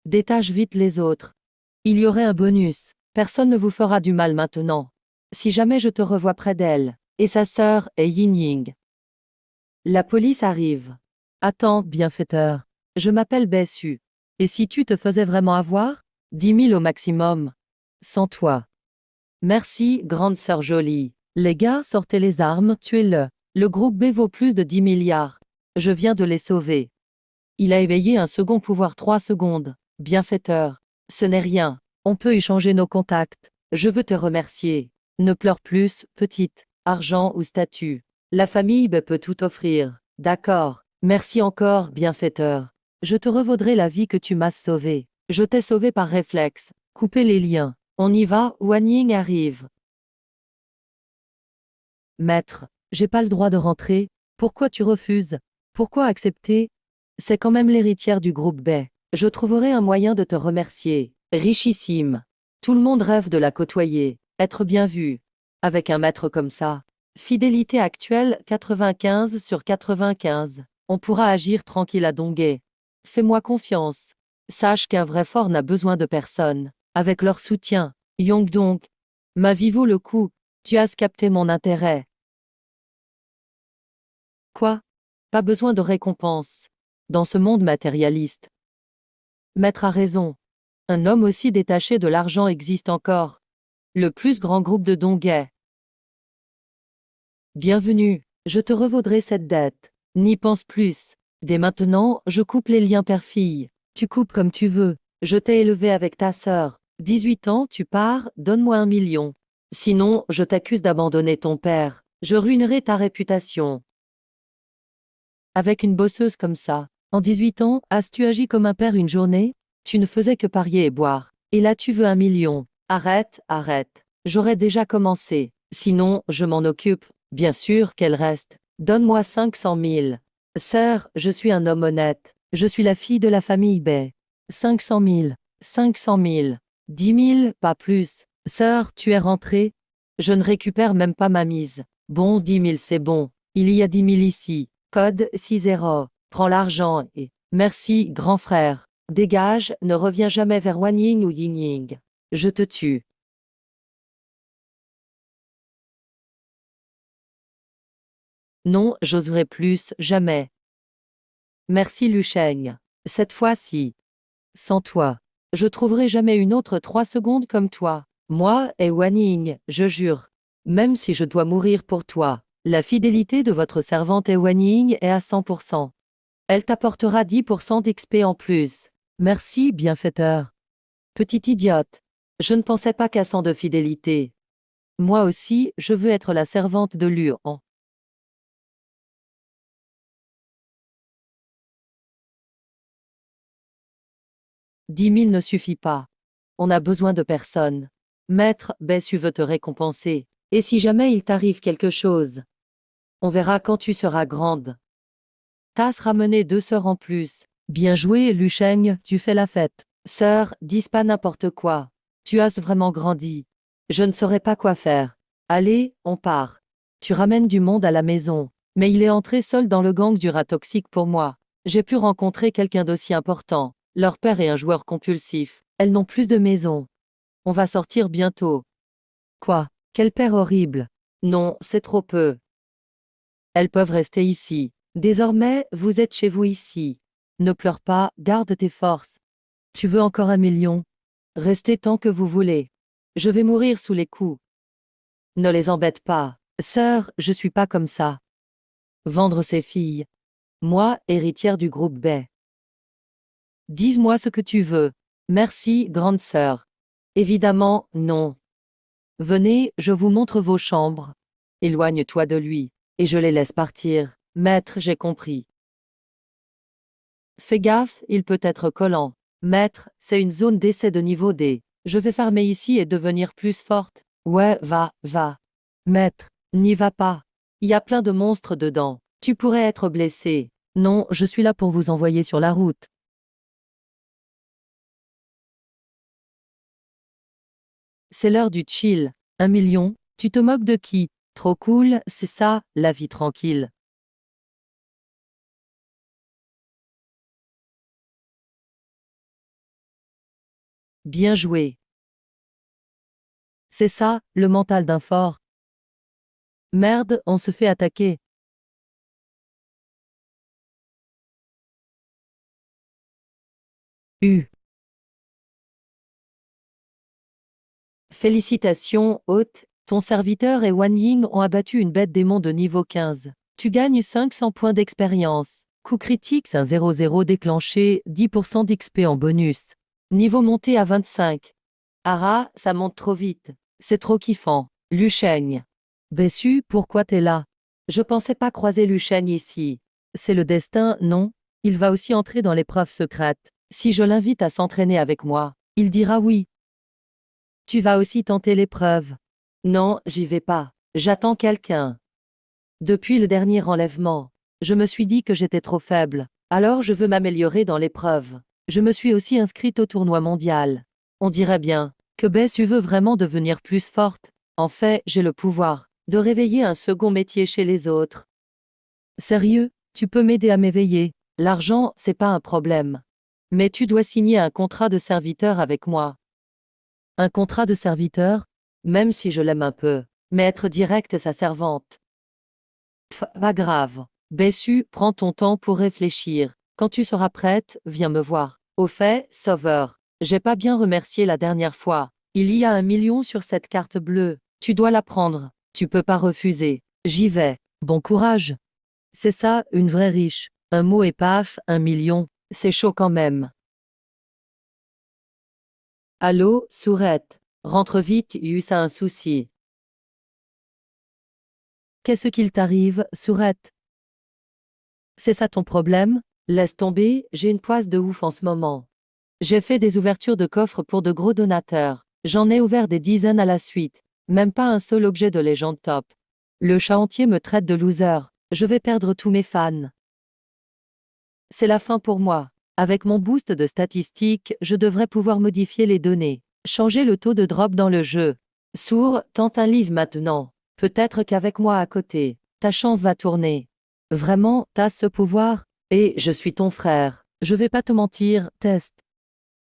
Détache vite les autres. Il y aurait un bonus. Personne ne vous fera du mal maintenant. Si jamais je te revois près d'elle. Et sa sœur est Yin Ying. La police arrive. Attends, bienfaiteur. Je m'appelle Bessu. Et si tu te faisais vraiment avoir? 10 000 au maximum. Sans toi. Merci, grande sœur jolie. Les gars, sortez les armes, tuez-le. Le groupe B vaut plus de 10 milliards. Je viens de les sauver. Il a éveillé un second pouvoir 3 secondes. Bienfaiteur. Ce n'est rien. On peut échanger nos contacts. Je veux te remercier. Ne pleure plus, petite. argent ou statut. La famille peut tout offrir. D'accord. Merci encore, bienfaiteur. Je te revaudrai la vie que tu m'as sauvée. Je t'ai sauvé par réflexe. Coupez les liens. On y va, Wan Ying arrive. Maître, j'ai pas le droit de rentrer. Pourquoi tu refuses? Pourquoi accepter? C'est quand même l'héritière du groupe B. Je trouverai un moyen de te remercier. Richissime. Tout le monde rêve de la côtoyer, être bien vu. Avec un maître comme ça. Fidélité actuelle 95 sur 95. On pourra agir tranquille à Donghae. Fais-moi confiance. Sache qu'un vrai fort n'a besoin de personne. Avec leur soutien. Yongdong. Ma vie vaut le coup. Tu as capté mon intérêt. Quoi? Pas besoin de récompense. Dans ce monde matérialiste. Maître a raison. Un homme aussi détaché de l'argent existe encore. Le plus grand groupe de Donghae. Bienvenue, je te revaudrai cette dette. N'y pense plus. Dès maintenant, je coupe les liens père-fille. Tu coupes comme tu veux. Je t'ai élevé avec ta sœur. 18 ans, tu pars, donne-moi 1 million. Sinon, je t'accuse d'abandonner ton père. Je ruinerai ta réputation. Avec une bosseuse comme ça, en 18 ans, as-tu agi comme un père une journée? Tu ne faisais que parier et boire. Et là tu veux 1 million. Arrête, arrête. J'aurais déjà commencé. Sinon, je m'en occupe. Bien sûr qu'elle reste. Donne-moi 500 000. Sœur, je suis un homme honnête. Je suis la fille de la famille Bay. 500 000. 500 000. 10 000, pas plus. Sœur, tu es rentrée? Je ne récupère même pas ma mise. Bon, 10 000 c'est bon. Il y a 10 000 ici. Code 60. Prends l'argent et... Merci, grand frère. Dégage, ne reviens jamais vers Wan Ying ou Yin Ying. Je te tue. Non, j'oserai plus, jamais. Merci Lu Sheng. Cette fois-ci. Sans toi. Je trouverai jamais une autre 3 secondes comme toi. Moi et Wan Ying, je jure. Même si je dois mourir pour toi. La fidélité de votre servante Wan Ying est à 100%. Elle t'apportera 10% d'XP en plus. Merci, bienfaiteur. Petite idiote. Je ne pensais pas qu'à 100 de fidélité. Moi aussi, je veux être la servante de Luan. 10 000 ne suffit pas. On a besoin de personne. Maître, Bessu veut te récompenser. Et si jamais il t'arrive quelque chose? On verra quand tu seras grande. T'as ramené 2 sœurs en plus. Bien joué, Lucheng, tu fais la fête. Sœur, dis pas n'importe quoi. Tu as vraiment grandi. Je ne saurais pas quoi faire. Allez, on part. Tu ramènes du monde à la maison. Mais il est entré seul dans le gang du rat toxique pour moi. J'ai pu rencontrer quelqu'un d'aussi important. Leur père est un joueur compulsif. Elles n'ont plus de maison. On va sortir bientôt. Quoi? Quel père horrible. Non, c'est trop peu. Elles peuvent rester ici. Désormais, vous êtes chez vous ici. Ne pleure pas, garde tes forces. Tu veux encore 1 million? Restez tant que vous voulez. Je vais mourir sous les coups. Ne les embête pas. Sœur, je suis pas comme ça. Vendre ses filles. Moi, héritière du groupe B. Dis-moi ce que tu veux. Merci, grande sœur. Évidemment, non. Venez, je vous montre vos chambres. Éloigne-toi de lui, et je les laisse partir. Maître, j'ai compris. Fais gaffe, il peut être collant. Maître, c'est une zone d'essai de niveau D. Je vais farmer ici et devenir plus forte. Ouais, va, va. Maître, n'y va pas. Il y a plein de monstres dedans. Tu pourrais être blessé. Non, je suis là pour vous envoyer sur la route. C'est l'heure du chill. 1 million? Tu te moques de qui? Trop cool, c'est ça, la vie tranquille. Bien joué. C'est ça, le mental d'un fort. Merde, on se fait attaquer. Félicitations, hôte. Ton serviteur et Wan Ying ont abattu une bête démon de niveau 15. Tu gagnes 500 points d'expérience. Coup critique 1-0-0 déclenché, 10% d'XP en bonus. Niveau monté à 25. Ara, ça monte trop vite. C'est trop kiffant. Lucheng. Bessu, pourquoi t'es là? Je pensais pas croiser Lucheng ici. C'est le destin, non? Il va aussi entrer dans l'épreuve secrète. Si je l'invite à s'entraîner avec moi, il dira oui. Tu vas aussi tenter l'épreuve. Non, j'y vais pas. J'attends quelqu'un. Depuis le dernier enlèvement, je me suis dit que j'étais trop faible. Alors je veux m'améliorer dans l'épreuve. Je me suis aussi inscrite au tournoi mondial. On dirait bien que Bessu veut vraiment devenir plus forte. En fait, j'ai le pouvoir de réveiller un second métier chez les autres. Sérieux, tu peux m'aider à m'éveiller. L'argent, c'est pas un problème. Mais tu dois signer un contrat de serviteur avec moi. Un contrat de serviteur? Même si je l'aime un peu. Mais être direct sa servante. Pff, pas grave. Bessu, prends ton temps pour réfléchir. Quand tu seras prête, viens me voir. Au fait, Sauveur, j'ai pas bien remercié la dernière fois. Il y a 1 million sur cette carte bleue. Tu dois la prendre. Tu peux pas refuser. J'y vais. Bon courage. C'est ça, une vraie riche. Un mot et paf, 1 million. C'est chaud quand même. Allô, Sourette. Rentre vite, Yus a un souci. Qu'est-ce qu'il t'arrive, Sourette? C'est ça ton problème? Laisse tomber, j'ai une poisse de ouf en ce moment. J'ai fait des ouvertures de coffres pour de gros donateurs. J'en ai ouvert des dizaines à la suite. Même pas un seul objet de légende top. Le chat entier me traite de loser. Je vais perdre tous mes fans. C'est la fin pour moi. Avec mon boost de statistiques, je devrais pouvoir modifier les données. Changer le taux de drop dans le jeu. Sourd, tente un livre maintenant. Peut-être qu'avec moi à côté, ta chance va tourner. Vraiment, t'as ce pouvoir? Et je suis ton frère. Je vais pas te mentir, test.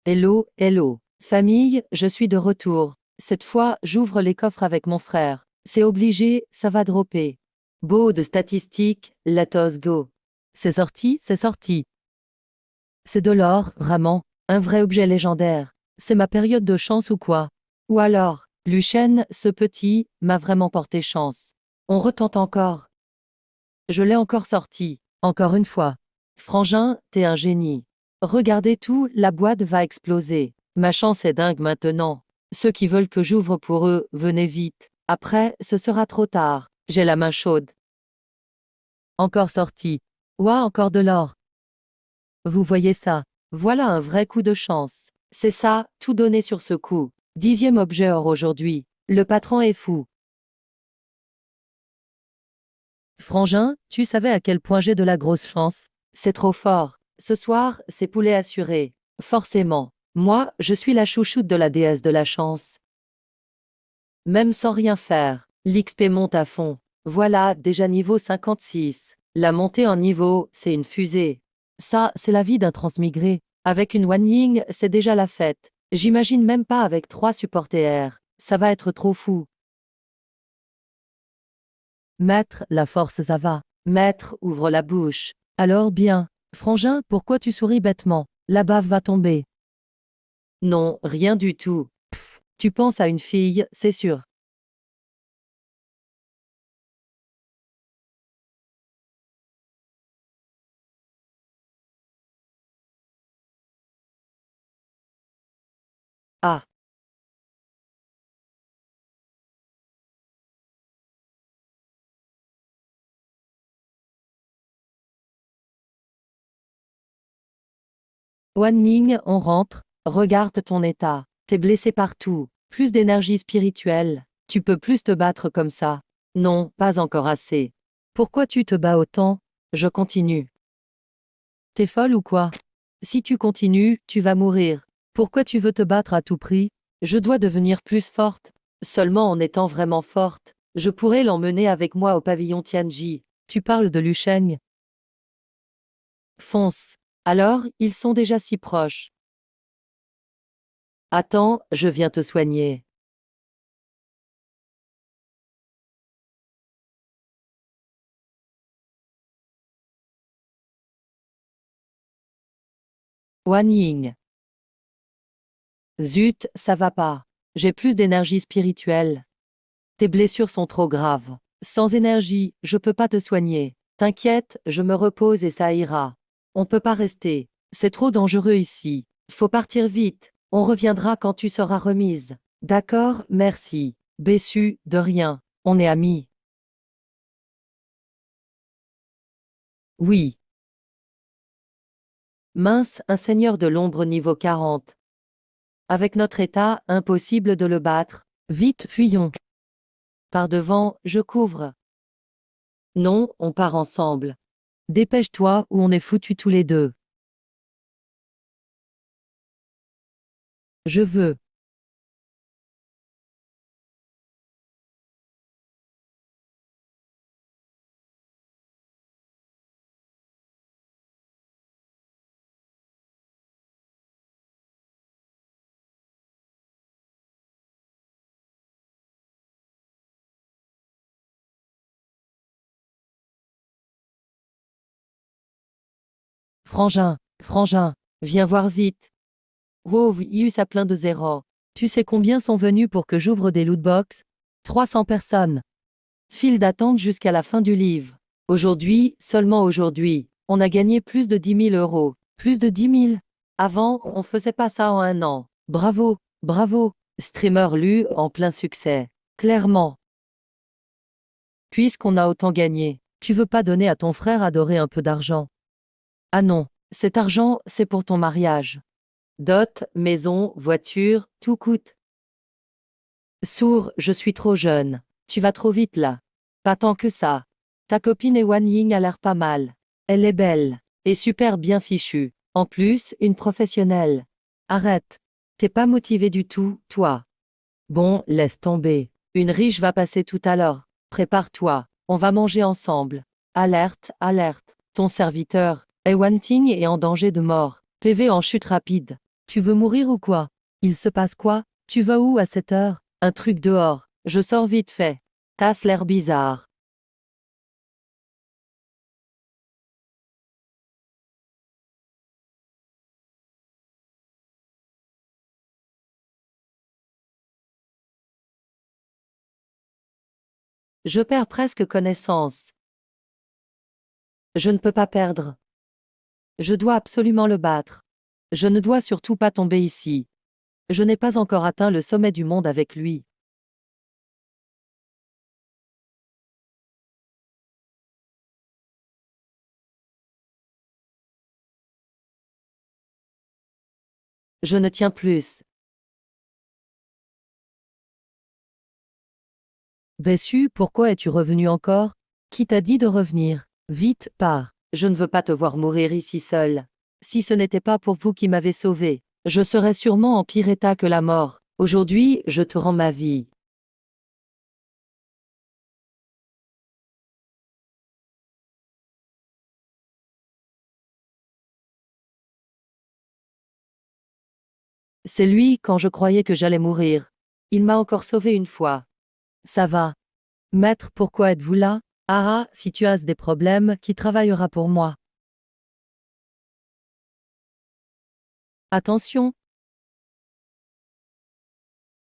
Hello, hello. Famille, je suis de retour. Cette fois, j'ouvre les coffres avec mon frère. C'est obligé, ça va dropper. Beau de statistiques, let us go. C'est sorti, c'est sorti. C'est de l'or, vraiment. Un vrai objet légendaire. C'est ma période de chance ou quoi? Ou alors, Luchen, ce petit, m'a vraiment porté chance. On retente encore. Je l'ai encore sorti. Encore une fois. Frangin, t'es un génie. Regardez tout, la boîte va exploser. Ma chance est dingue maintenant. Ceux qui veulent que j'ouvre pour eux, venez vite. Après, ce sera trop tard. J'ai la main chaude. Encore sorti. Ouah, encore de l'or. Vous voyez ça? Voilà un vrai coup de chance. C'est ça, tout donné sur ce coup. 10e objet or aujourd'hui. Le patron est fou. Frangin, tu savais à quel point j'ai de la grosse chance? C'est trop fort. Ce soir, c'est poulet assuré. Forcément. Moi, je suis la chouchoute de la déesse de la chance. Même sans rien faire, l'XP monte à fond. Voilà, déjà niveau 56. La montée en niveau, c'est une fusée. Ça, c'est la vie d'un transmigré. Avec une One Ying, c'est déjà la fête. J'imagine même pas avec 3 supporters. Ça va être trop fou. Maître, la force ça va. Maître, ouvre la bouche. Alors bien. Frangin, pourquoi tu souris bêtement? La bave va tomber. Non, rien du tout. Pff, tu penses à une fille, c'est sûr. Ah, Wan Ning, on rentre. Regarde ton état. T'es blessé partout. Plus d'énergie spirituelle. Tu peux plus te battre comme ça. Non, pas encore assez. Pourquoi tu te bats autant? Je continue. T'es folle ou quoi? Si tu continues, tu vas mourir. Pourquoi tu veux te battre à tout prix? Je dois devenir plus forte. Seulement en étant vraiment forte, je pourrais l'emmener avec moi au pavillon Tianji. Tu parles de Lusheng? Fonce. Alors, ils sont déjà si proches. Attends, je viens te soigner. Wan Ying. Zut, ça va pas. J'ai plus d'énergie spirituelle. Tes blessures sont trop graves. Sans énergie, je peux pas te soigner. T'inquiète, je me repose et ça ira. On peut pas rester. C'est trop dangereux ici. Faut partir vite. On reviendra quand tu seras remise. D'accord, merci. Bessu, de rien. On est amis. Oui. Mince, un seigneur de l'ombre niveau 40. Avec notre état, impossible de le battre. Vite, fuyons. Par devant, je couvre. Non, on part ensemble. Dépêche-toi ou on est foutus tous les deux. Je veux. Frangin, frangin, viens voir vite. Wow, Yus a plein de zéros. Tu sais combien sont venus pour que j'ouvre des lootbox? 300 personnes. File d'attente jusqu'à la fin du livre. Aujourd'hui, seulement aujourd'hui, on a gagné plus de 10 000 euros. Plus de 10 000. Avant, on faisait pas ça en un an. Bravo, bravo. Streamer Lu en plein succès. Clairement. Puisqu'on a autant gagné, tu veux pas donner à ton frère adoré un peu d'argent? Ah non, cet argent, c'est pour ton mariage. Dot, maison, voiture, tout coûte. Sourd, je suis trop jeune. Tu vas trop vite là. Pas tant que ça. Ta copine Ewan Ying a l'air pas mal. Elle est belle. Et super bien fichue. En plus, une professionnelle. Arrête. T'es pas motivé du tout, toi. Bon, laisse tomber. Une riche va passer tout à l'heure. Prépare-toi. On va manger ensemble. Alerte, alerte. Ton serviteur, Ewan Ting est en danger de mort. PV en chute rapide. Tu veux mourir ou quoi? Il se passe quoi? Tu vas où à cette heure? Un truc dehors. Je sors vite fait. Tasse l'air bizarre. Je perds presque connaissance. Je ne peux pas perdre. Je dois absolument le battre. Je ne dois surtout pas tomber ici. Je n'ai pas encore atteint le sommet du monde avec lui. Je ne tiens plus. Bessu, pourquoi es-tu revenu encore? Qui t'a dit de revenir? Vite, pars. Je ne veux pas te voir mourir ici seul. Si ce n'était pas pour vous qui m'avez sauvé, je serais sûrement en pire état que la mort. Aujourd'hui, je te rends ma vie. C'est lui quand je croyais que j'allais mourir. Il m'a encore sauvé une fois. Ça va. Maître, pourquoi êtes-vous là? Ah, si tu as des problèmes, qui travaillera pour moi? Attention,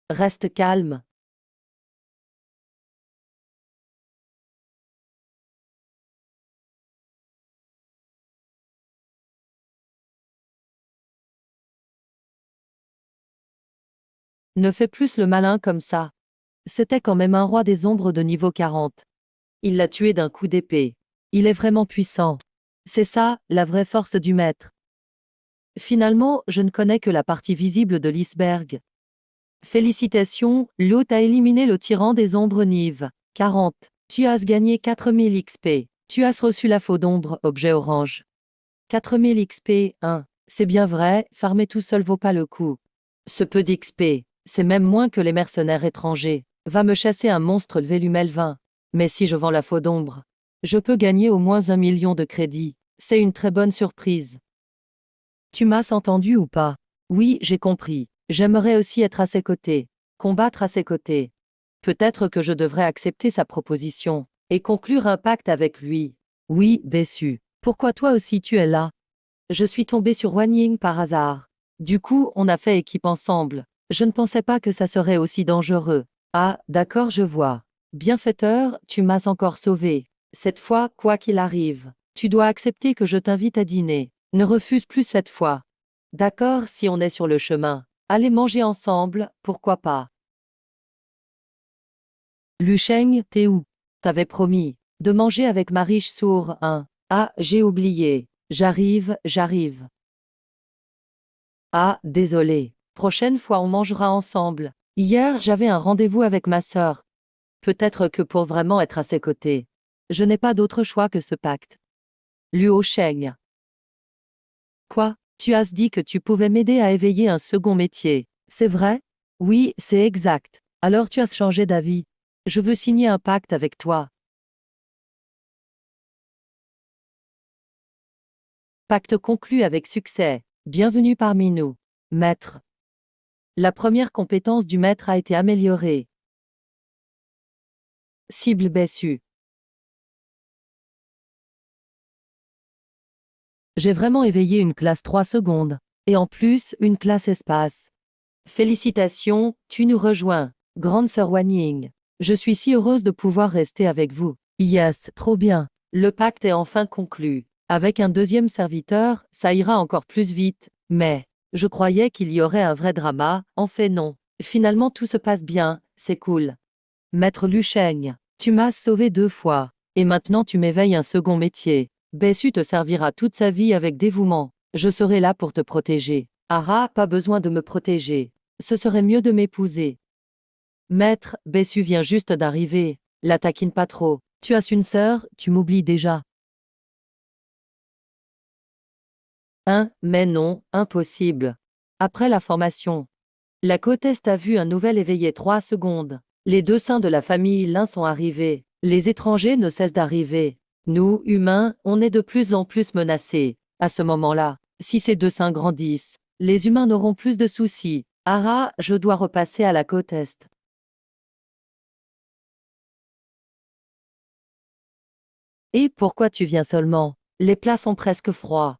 reste calme. Ne fais plus le malin comme ça. C'était quand même un roi des ombres de niveau 40. Il l'a tué d'un coup d'épée. Il est vraiment puissant. C'est ça, la vraie force du maître. Finalement, je ne connais que la partie visible de l'iceberg. Félicitations, l'hôte a éliminé le tyran des ombres Nive. 40. Tu as gagné 4000 XP. Tu as reçu la faux d'ombre, objet orange. 4000 XP, 1. C'est bien vrai, farmer tout seul vaut pas le coup. Ce peu d'XP, c'est même moins que les mercenaires étrangers. Va me chasser un monstre Vélumel 20. Mais si je vends la faux d'ombre, je peux gagner au moins 1 million de crédits. C'est une très bonne surprise. Tu m'as entendu ou pas? Oui, j'ai compris. J'aimerais aussi être à ses côtés. Combattre à ses côtés. Peut-être que je devrais accepter sa proposition et conclure un pacte avec lui. Oui, Bessu. Pourquoi toi aussi tu es là? Je suis tombé sur Wan Ying par hasard. Du coup, on a fait équipe ensemble. Je ne pensais pas que ça serait aussi dangereux. Ah, d'accord, je vois. Bienfaiteur, tu m'as encore sauvé. Cette fois, quoi qu'il arrive, tu dois accepter que je t'invite à dîner. Ne refuse plus cette fois. D'accord, si on est sur le chemin. Allez manger ensemble, pourquoi pas. Lu Sheng, t'es où? T'avais promis de manger avec ma riche sourd, hein. Ah, j'ai oublié. J'arrive. Ah, désolé. Prochaine fois on mangera ensemble. Hier, j'avais un rendez-vous avec ma sœur. Peut-être que pour vraiment être à ses côtés. Je n'ai pas d'autre choix que ce pacte. Luo Sheng. Quoi? Tu as dit que tu pouvais m'aider à éveiller un second métier. C'est vrai? Oui, c'est exact. Alors tu as changé d'avis. Je veux signer un pacte avec toi. Pacte conclu avec succès. Bienvenue parmi nous. Maître. La première compétence du maître a été améliorée. Cible baissue. J'ai vraiment éveillé une classe 3 secondes. Et en plus, une classe espace. Félicitations, tu nous rejoins. Grande sœur Wanning. Je suis si heureuse de pouvoir rester avec vous. Yes, trop bien. Le pacte est enfin conclu. Avec un deuxième serviteur, ça ira encore plus vite. Mais, je croyais qu'il y aurait un vrai drama, en fait non. Finalement tout se passe bien, c'est cool. Maître Lucheng, tu m'as sauvé 2 fois. Et maintenant tu m'éveilles un second métier. Bessu te servira toute sa vie avec dévouement. Je serai là pour te protéger. Ara, pas besoin de me protéger. Ce serait mieux de m'épouser. Maître, Bessu vient juste d'arriver. La taquine pas trop. Tu as une sœur, tu m'oublies déjà. Mais non, impossible. Après la formation. La côte Est a vu un nouvel éveillé 3 secondes. Les deux saints de la famille l'un sont arrivés. Les étrangers ne cessent d'arriver. Nous, humains, on est de plus en plus menacés. À ce moment-là, si ces deux saints grandissent, les humains n'auront plus de soucis. Ara, je dois repasser à la côte Est. Et pourquoi tu viens seulement? Les plats sont presque froids.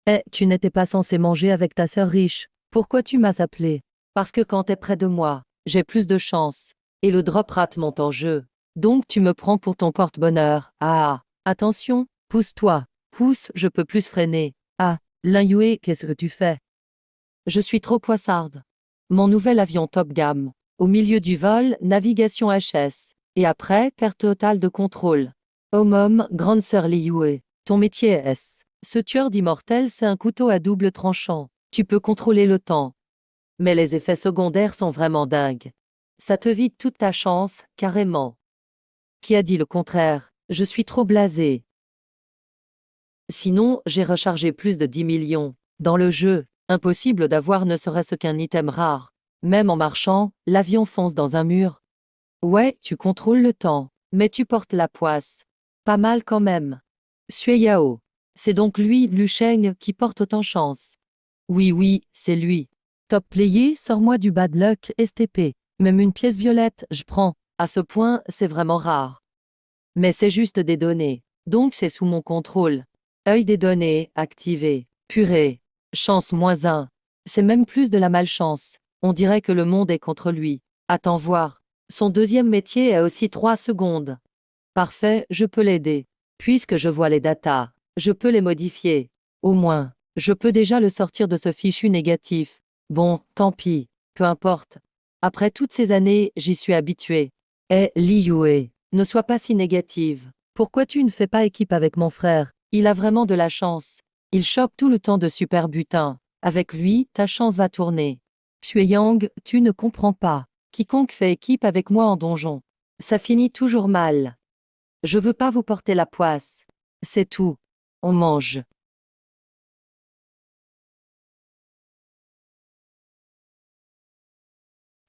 Eh, tu n'étais pas censé manger avec ta sœur riche. Pourquoi tu m'as appelé? Parce que quand t'es près de moi, j'ai plus de chance. Et le drop rate monte en jeu. Donc tu me prends pour ton porte-bonheur. Ah, attention, pousse-toi. Pousse, je peux plus freiner. Ah, Lin qu'est-ce que tu fais? Je suis trop poissarde. Mon nouvel avion top gamme. Au milieu du vol, navigation HS. Et après, perte totale de contrôle. Oh mom, grande sœur Liyue. Ton métier est. Ce tueur d'immortels, c'est un couteau à double tranchant. Tu peux contrôler le temps. Mais les effets secondaires sont vraiment dingues. Ça te vide toute ta chance, carrément. Qui a dit le contraire? Je suis trop blasé. Sinon, j'ai rechargé plus de 10 millions. Dans le jeu, impossible d'avoir ne serait-ce qu'un item rare. Même en marchant, l'avion fonce dans un mur. Ouais, tu contrôles le temps, mais tu portes la poisse. Pas mal quand même. Sui Yao. C'est donc lui, Lu Sheng, qui porte autant chance. Oui, c'est lui. Top player, sors-moi du bad luck, STP. Même une pièce violette, je prends. À ce point, c'est vraiment rare. Mais c'est juste des données. Donc c'est sous mon contrôle. Œil des données, activé. Purée. Chance -1. C'est même plus de la malchance. On dirait que le monde est contre lui. Attends voir. Son deuxième métier est aussi 3 secondes. Parfait, je peux l'aider. Puisque je vois les datas, je peux les modifier. Au moins, je peux déjà le sortir de ce fichu négatif. Bon, tant pis, peu importe. Après toutes ces années, j'y suis habitué. Eh, Li Yue, ne sois pas si négative. Pourquoi tu ne fais pas équipe avec mon frère? Il a vraiment de la chance. Il chope tout le temps de super butin. Avec lui, ta chance va tourner. Xueyang, tu ne comprends pas. Quiconque fait équipe avec moi en donjon, ça finit toujours mal. Je veux pas vous porter la poisse. C'est tout. On mange.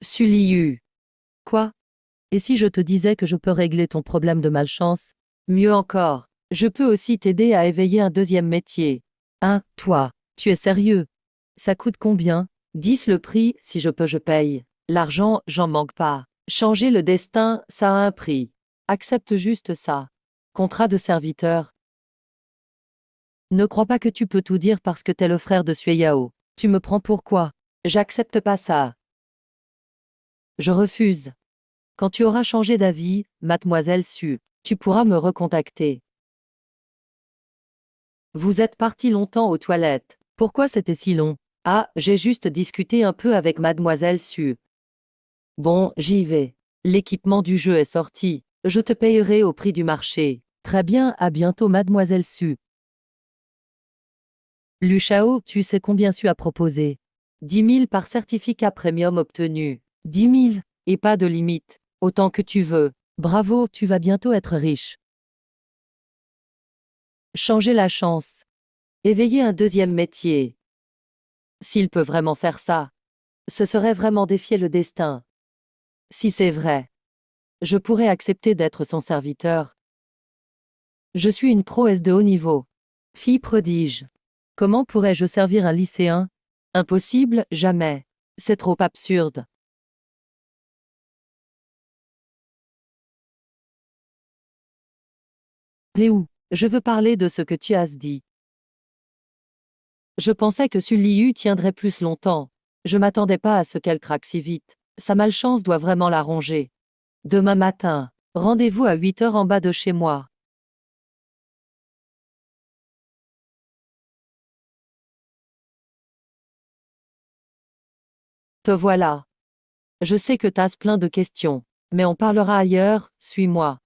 Suliu. Quoi? Et si je te disais que je peux régler ton problème de malchance? Mieux encore, je peux aussi t'aider à éveiller un deuxième métier. Hein, toi, tu es sérieux? Ça coûte combien? 10 le prix, si je peux je paye. L'argent, j'en manque pas. Changer le destin, ça a un prix. Accepte juste ça. Contrat de serviteur. Ne crois pas que tu peux tout dire parce que t'es le frère de Sueyao. Tu me prends pour quoi? J'accepte pas ça. Je refuse. Quand tu auras changé d'avis, mademoiselle Su, tu pourras me recontacter. Vous êtes parti longtemps aux toilettes. Pourquoi c'était si long? Ah, j'ai juste discuté un peu avec mademoiselle Su. Bon, j'y vais. L'équipement du jeu est sorti. Je te payerai au prix du marché. Très bien, à bientôt mademoiselle Su. Lu Shao, tu sais combien Su a proposé? 10 000 par certificat premium obtenu. 10 000, et pas de limite. Autant que tu veux. Bravo, tu vas bientôt être riche. Changer la chance. Éveiller un deuxième métier. S'il peut vraiment faire ça, ce serait vraiment défier le destin. Si c'est vrai, je pourrais accepter d'être son serviteur. Je suis une prouesse de haut niveau. Fille prodige. Comment pourrais-je servir un lycéen? Impossible, jamais. C'est trop absurde. Léo, je veux parler de ce que tu as dit. Je pensais que Liu tiendrait plus longtemps. Je m'attendais pas à ce qu'elle craque si vite. Sa malchance doit vraiment la ronger. Demain matin, rendez-vous à 8 heures en bas de chez moi. Te voilà. Je sais que t'as plein de questions, mais on parlera ailleurs, suis-moi.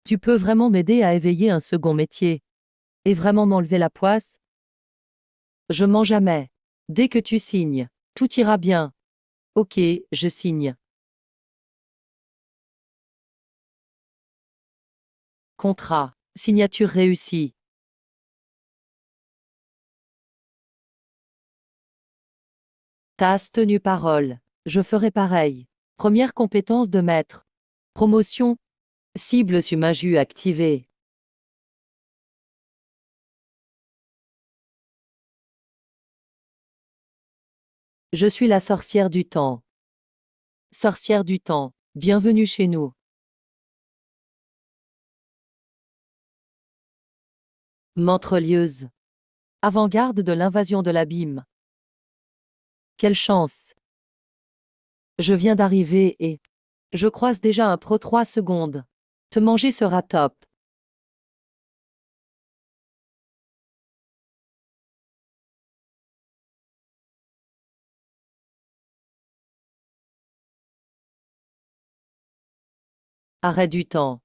Tu peux vraiment m'aider à éveiller un second métier. Et vraiment m'enlever la poisse? Je mens jamais. Dès que tu signes, tout ira bien. Ok, je signe. Contrat. Signature réussie. T'as tenu parole. Je ferai pareil. Première compétence de maître. Promotion. Cible Sumaju activée. Je suis la sorcière du temps. Sorcière du temps, bienvenue chez nous. Mentrelieuse. Avant-garde de l'invasion de l'abîme. Quelle chance. Je viens d'arriver et je croise déjà un pro 3 secondes. Te manger sera top. Arrêt du temps.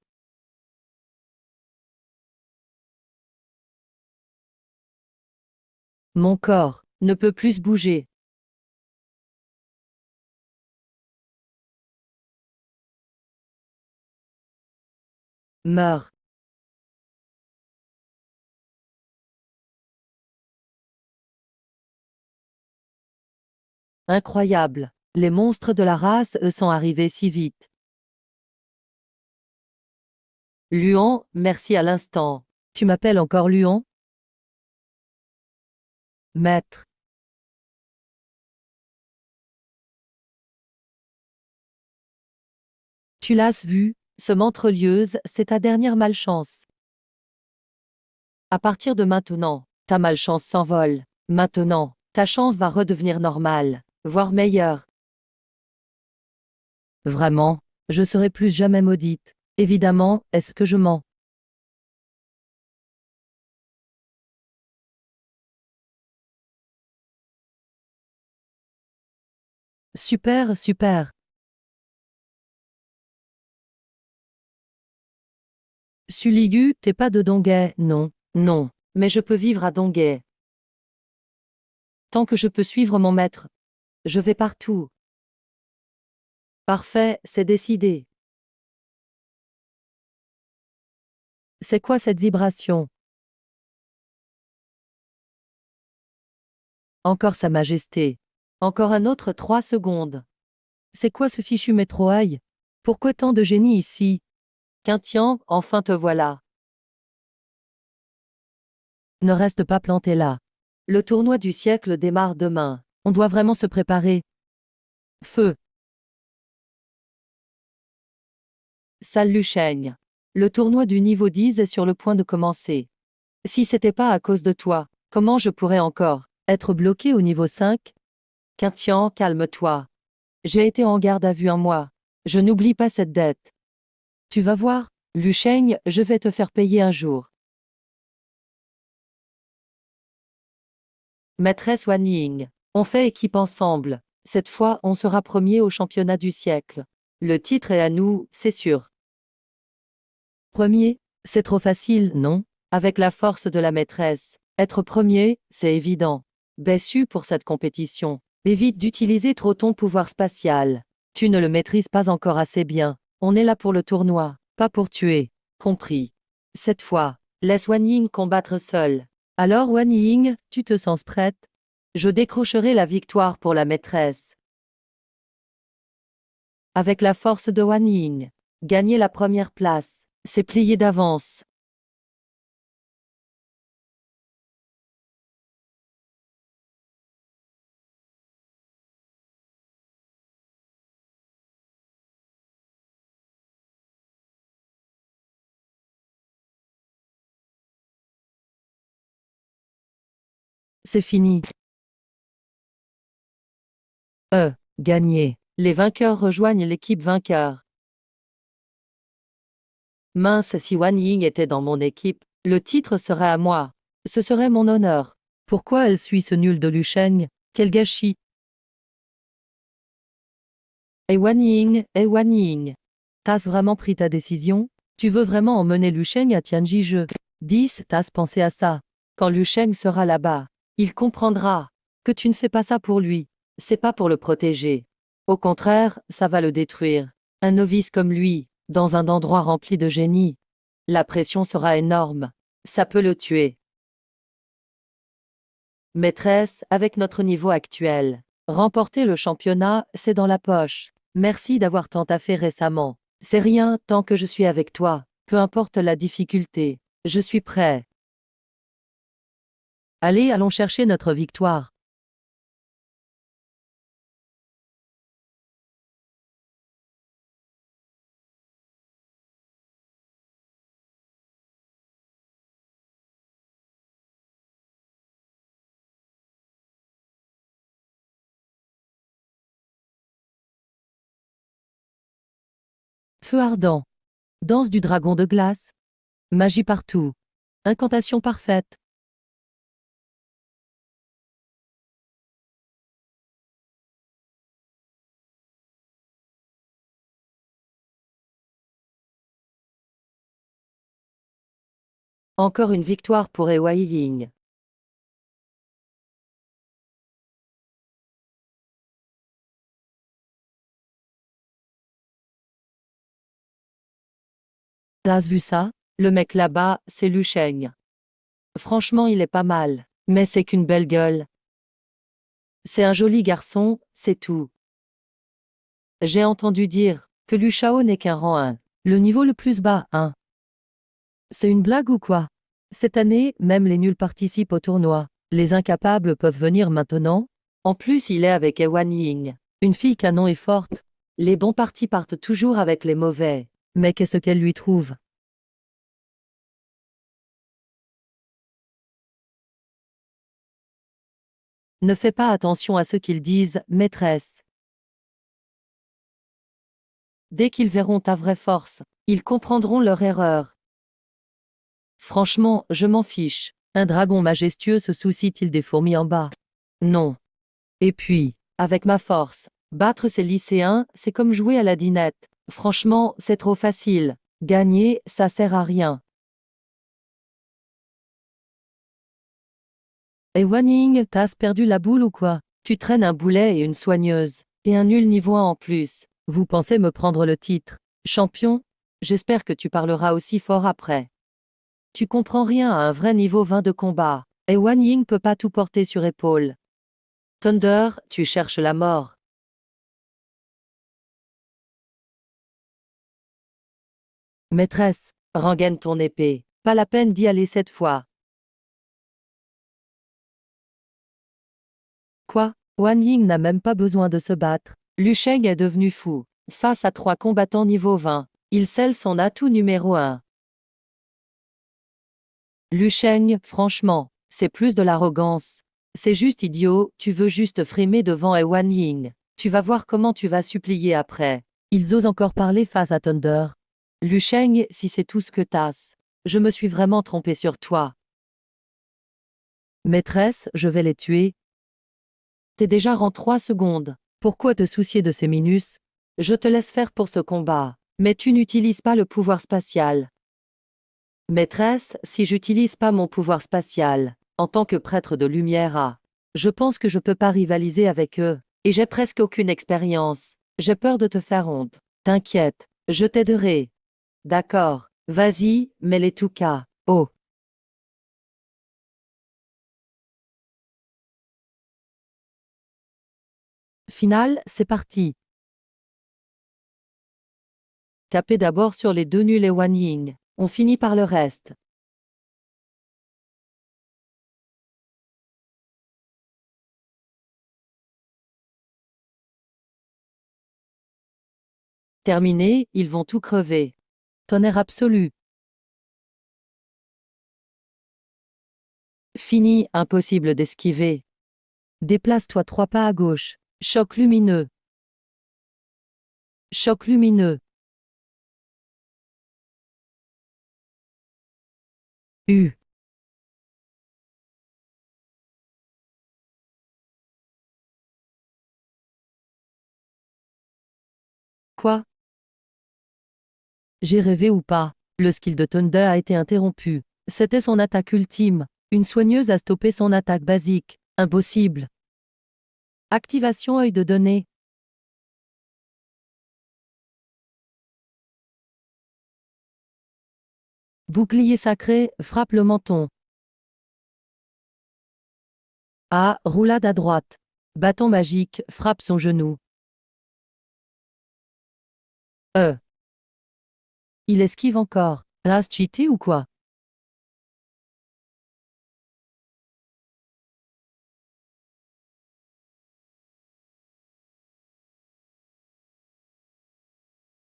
Mon corps ne peut plus bouger. Meurs. Incroyable. Les monstres de la race sont arrivés si vite. Luan, merci à l'instant. Tu m'appelles encore Luan? Maître. Tu l'as vu, ce mentrelieuse, c'est ta dernière malchance. À partir de maintenant, ta malchance s'envole. Maintenant, ta chance va redevenir normale, voire meilleure. Vraiment, je serai plus jamais maudite. Évidemment, est-ce que je mens? Super, super. Suligu, t'es pas de Donguet, non, non. Mais je peux vivre à Donguet. Tant que je peux suivre mon maître. Je vais partout. Parfait, c'est décidé. C'est quoi cette vibration? Encore Sa Majesté. Encore un autre 3 secondes. C'est quoi ce fichu métro aïe? Pourquoi tant de génie ici? Quintian, enfin te voilà. Ne reste pas planté là. Le tournoi du siècle démarre demain. On doit vraiment se préparer. Feu. Salle Luchaigne. Le tournoi du niveau 10 est sur le point de commencer. Si c'était pas à cause de toi, comment je pourrais encore être bloqué au niveau 5? Quintian, calme-toi. J'ai été en garde à vue un mois. Je n'oublie pas cette dette. Tu vas voir, Luchaigne, je vais te faire payer un jour. Maîtresse Wan Ying. On fait équipe ensemble. Cette fois, on sera premier au championnat du siècle. Le titre est à nous, c'est sûr. Premier, C'est trop facile, non? Avec la force de la maîtresse. Être premier, c'est évident. Bessu pour cette compétition. Évite d'utiliser trop ton pouvoir spatial. Tu ne le maîtrises pas encore assez bien. On est là pour le tournoi, pas pour tuer. Compris. Cette fois, laisse Wan Ying combattre seul. Alors Wan Ying, tu te sens prête? Je décrocherai la victoire pour la maîtresse. Avec la force de Wan Ying. Gagner la première place, c'est plier d'avance. C'est fini. Gagner. Les vainqueurs rejoignent l'équipe vainqueur. Mince, si Wan Ying était dans mon équipe, le titre serait à moi. Ce serait mon honneur. Pourquoi elle suit ce nul de Lu Sheng? Quel gâchis! Et Wan Ying. T'as vraiment pris ta décision? Tu veux vraiment emmener Lu Sheng à Tianjiju? 10. T'as pensé à ça. Quand Lu Sheng sera là-bas, il comprendra que tu ne fais pas ça pour lui. C'est pas pour le protéger. Au contraire, ça va le détruire. Un novice comme lui, dans un endroit rempli de génie. La pression sera énorme. Ça peut le tuer. Maîtresse, avec notre niveau actuel, remporter le championnat, c'est dans la poche. Merci d'avoir tant taffé récemment. C'est rien tant que je suis avec toi, peu importe la difficulté. Je suis prêt. Allez, allons chercher notre victoire. Feu ardent. Danse du dragon de glace. Magie partout. Incantation parfaite. Encore une victoire pour Wei Ying. T'as vu ça? Le mec là-bas, c'est Lu Sheng. Franchement, il est pas mal. Mais c'est qu'une belle gueule. C'est un joli garçon, c'est tout. J'ai entendu dire que Lu Shao n'est qu'un rang 1. Le niveau le plus bas, 1. C'est une blague ou quoi? Cette année, même les nuls participent au tournoi. Les incapables peuvent venir maintenant. En plus, il est avec Ewan Ying. Une fille canon et forte. Les bons partis partent toujours avec les mauvais. Mais qu'est-ce qu'elle lui trouve? Ne fais pas attention à ce qu'ils disent, maîtresse. Dès qu'ils verront ta vraie force, ils comprendront leur erreur. Franchement, je m'en fiche. Un dragon majestueux se soucie-t-il des fourmis en bas? Non. Et puis, avec ma force, battre ces lycéens, c'est comme jouer à la dinette. Franchement, c'est trop facile. Gagner, ça sert à rien. Et Wanning, t'as perdu la boule ou quoi? Tu traînes un boulet et une soigneuse. Et un nul niveau 1 en plus. Vous pensez me prendre le titre? Champion? J'espère que tu parleras aussi fort après. Tu comprends rien à un vrai niveau 20 de combat. Et Wanning peut pas tout porter sur épaule. Thunder, tu cherches la mort. Maîtresse, rengaine ton épée. Pas la peine d'y aller cette fois. Quoi? Wan Ying n'a même pas besoin de se battre. Lu Sheng est devenu fou. Face à 3 combattants niveau 20, il scelle son atout numéro 1. Lu Sheng, franchement, c'est plus de l'arrogance. C'est juste idiot, tu veux juste frimer devant Wan Ying. Tu vas voir comment tu vas supplier après. Ils osent encore parler face à Thunder. Lu Sheng, si c'est tout ce que t'as. Je me suis vraiment trompé sur toi. Maîtresse, je vais les tuer. T'es déjà rang 3 secondes. Pourquoi te soucier de ces minus? Je te laisse faire pour ce combat. Mais tu n'utilises pas le pouvoir spatial. Maîtresse, si j'utilise pas mon pouvoir spatial, en tant que prêtre de lumière je pense que je peux pas rivaliser avec eux, et j'ai presque aucune expérience. J'ai peur de te faire honte. T'inquiète, je t'aiderai. D'accord, vas-y, mets les tout cas. Oh. Final, c'est parti. Tapez d'abord sur les deux nuls et Wan Ying. On finit par le reste. Terminé, ils vont tout crever. Tonnerre absolu. Fini, impossible d'esquiver. Déplace-toi 3 pas à gauche. Choc lumineux. Choc lumineux. U. Quoi? J'ai rêvé ou pas? Le skill de Thunder a été interrompu. C'était son attaque ultime. Une soigneuse a stoppé son attaque basique. Impossible. Activation œil de données. Bouclier sacré, frappe le menton. A. Roulade à droite. Bâton magique, frappe son genou. E. Il esquive encore. Race cheaté ou quoi?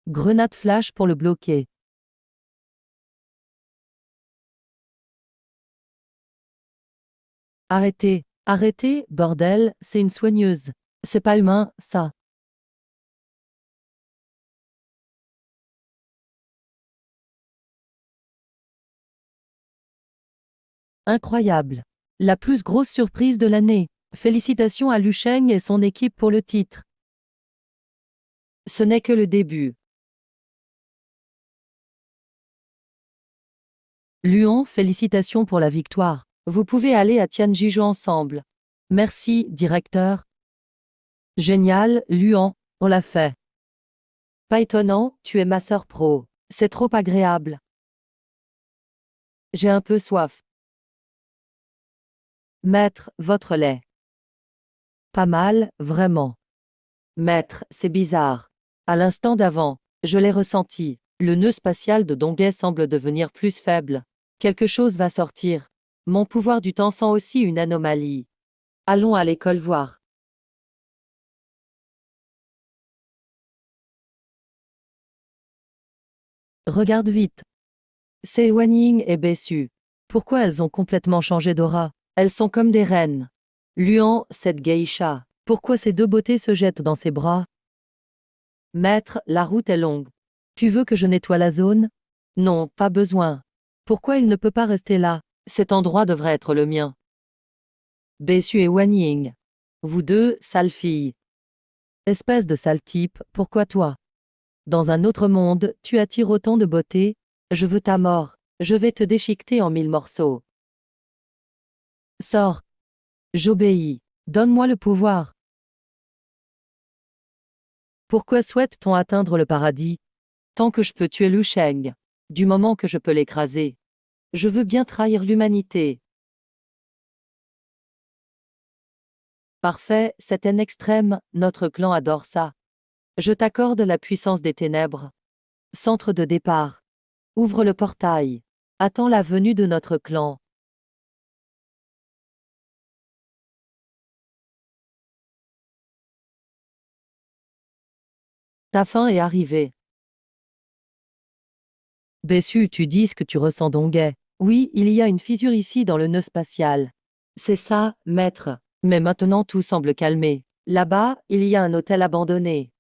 Grenade flash pour le bloquer. Arrêtez. Arrêtez, bordel, c'est une soigneuse. C'est pas humain, ça. Incroyable. La plus grosse surprise de l'année. Félicitations à Lu Sheng et son équipe pour le titre. Ce n'est que le début. Luon, félicitations pour la victoire. Vous pouvez aller à Tianjiju ensemble. Merci, directeur. Génial, Luan, on l'a fait. Pas étonnant, tu es ma sœur pro. C'est trop agréable. J'ai un peu soif. Maître, votre lait. Pas mal, vraiment. Maître, c'est bizarre. À l'instant d'avant, je l'ai ressenti. Le nœud spatial de Donghai semble devenir plus faible. Quelque chose va sortir. Mon pouvoir du temps sent aussi une anomalie. Allons à l'école voir. Regarde vite. C'est Wanning et Bessu. Pourquoi elles ont complètement changé d'aura? Elles sont comme des reines. Luan, cette geisha. Pourquoi ces deux beautés se jettent dans ses bras? Maître, la route est longue. Tu veux que je nettoie la zone? Non, pas besoin. Pourquoi il ne peut pas rester là? Cet endroit devrait être le mien. Bessu et Wanning. Vous deux, sales filles. Espèce de sale type, pourquoi toi? Dans un autre monde, tu attires autant de beauté. Je veux ta mort. Je vais te déchiqueter en 1000 morceaux. Sors. J'obéis. Donne-moi le pouvoir. Pourquoi souhaite-t-on atteindre le paradis? Tant que je peux tuer Lu Sheng. Du moment que je peux l'écraser. Je veux bien trahir l'humanité. Parfait, c'est un extrême, notre clan adore ça. Je t'accorde la puissance des ténèbres. Centre de départ. Ouvre le portail. Attends la venue de notre clan. Ta fin est arrivée. Bessu, tu dis ce que tu ressens Donghai. Oui, il y a une fissure ici dans le nœud spatial. C'est ça, maître. Mais maintenant tout semble calmer. Là-bas, il y a un hôtel abandonné.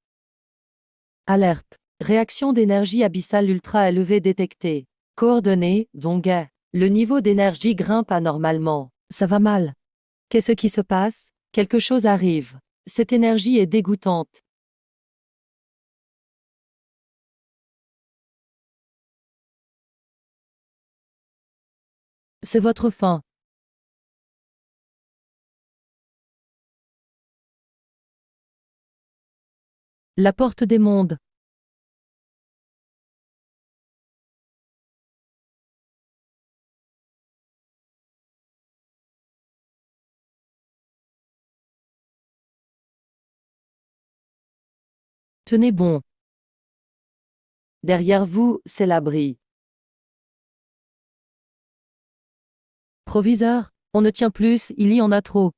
Alerte. Réaction d'énergie abyssale ultra élevée détectée. Coordonnées, Donghai. Le niveau d'énergie grimpe anormalement. Ça va mal. Qu'est-ce qui se passe? Quelque chose arrive. Cette énergie est dégoûtante. C'est votre fin. La porte des mondes. Tenez bon. Derrière vous, c'est l'abri. Proviseur, on ne tient plus, il y en a trop.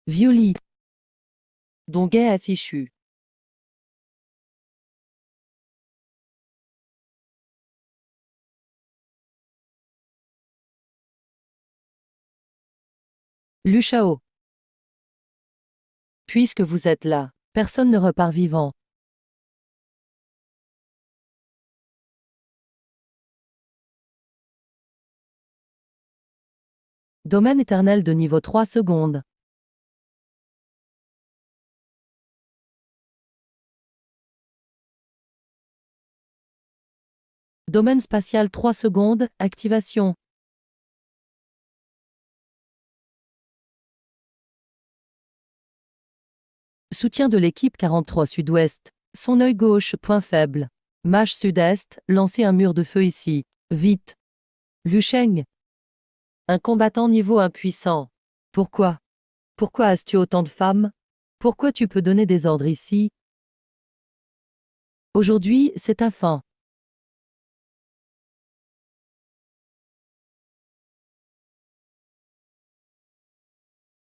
Violi. Donguet affichu. Luchao. Puisque vous êtes là, personne ne repart vivant. Domaine éternel de niveau 3 secondes. Domaine spatial 3 secondes, activation. Soutien de l'équipe 43 sud-ouest. Son œil gauche, point faible. Mage sud-est, lancez un mur de feu ici. Vite. Lucheng. Un combattant niveau impuissant. Pourquoi? Pourquoi as-tu autant de femmes? Pourquoi tu peux donner des ordres ici? Aujourd'hui, c'est ta fin.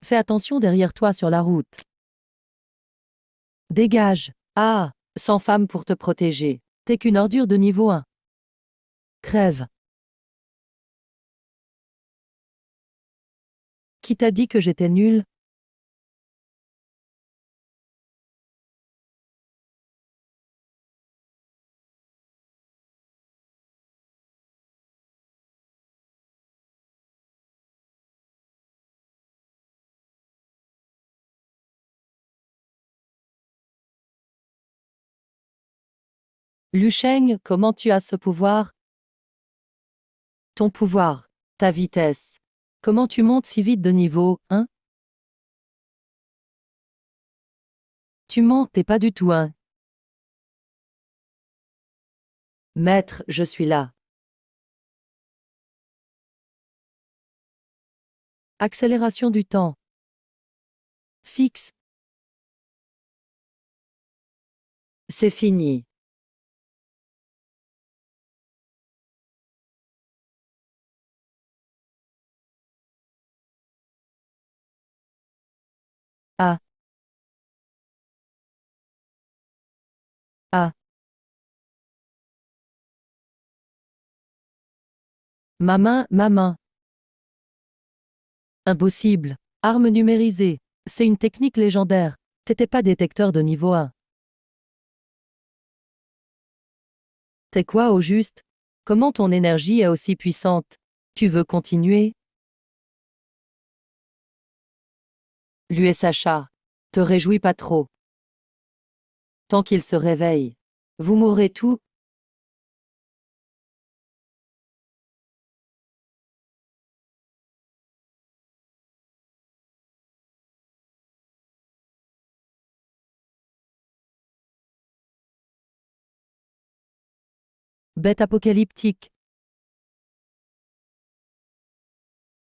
Fais attention derrière toi sur la route. Dégage. Ah, sans femme pour te protéger. T'es qu'une ordure de niveau 1. Crève. Qui t'a dit que j'étais nulle? Lucheng, comment tu as ce pouvoir? Ton pouvoir. Ta vitesse. Comment tu montes si vite de niveau 1? Tu montes et pas du tout 1. Maître, je suis là. Accélération du temps. Fixe. C'est fini. Ah. Ah. Ma main, ma main. Impossible. Arme numérisée. C'est une technique légendaire. T'étais pas détecteur de niveau 1. T'es quoi au juste? Comment ton énergie est aussi puissante? Tu veux continuer? L'USHA. Te réjouis pas trop. Tant qu'il se réveille. Vous mourrez tous. Bête apocalyptique.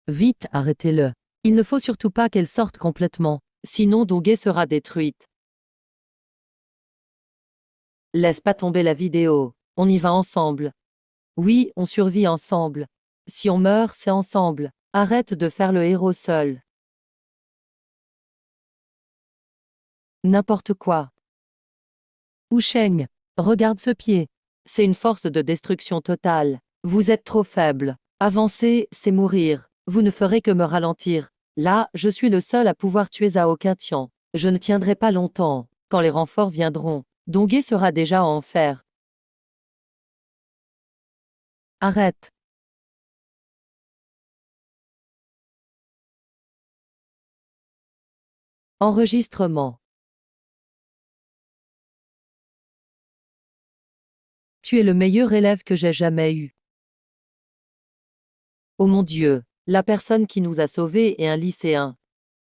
Vite, arrêtez-le. Il ne faut surtout pas qu'elle sorte complètement, sinon Doguet sera détruite. Laisse pas tomber la vidéo, on y va ensemble. Oui, on survit ensemble. Si on meurt, c'est ensemble. Arrête de faire le héros seul. N'importe quoi. Wusheng, regarde ce pied. C'est une force de destruction totale. Vous êtes trop faible. Avancer, c'est mourir. Vous ne ferez que me ralentir. Là, je suis le seul à pouvoir tuer Zhao Qintian. Je ne tiendrai pas longtemps. Quand les renforts viendront, Donguet sera déjà en enfer. Arrête. Enregistrement. Tu es le meilleur élève que j'ai jamais eu. Oh mon Dieu, la personne qui nous a sauvés est un lycéen.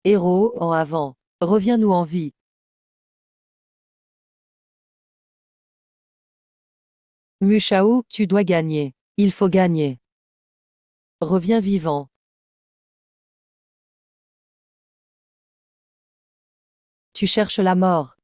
Héros en avant. Reviens-nous en vie. Mushao, tu dois gagner. Il faut gagner. Reviens vivant. Tu cherches la mort.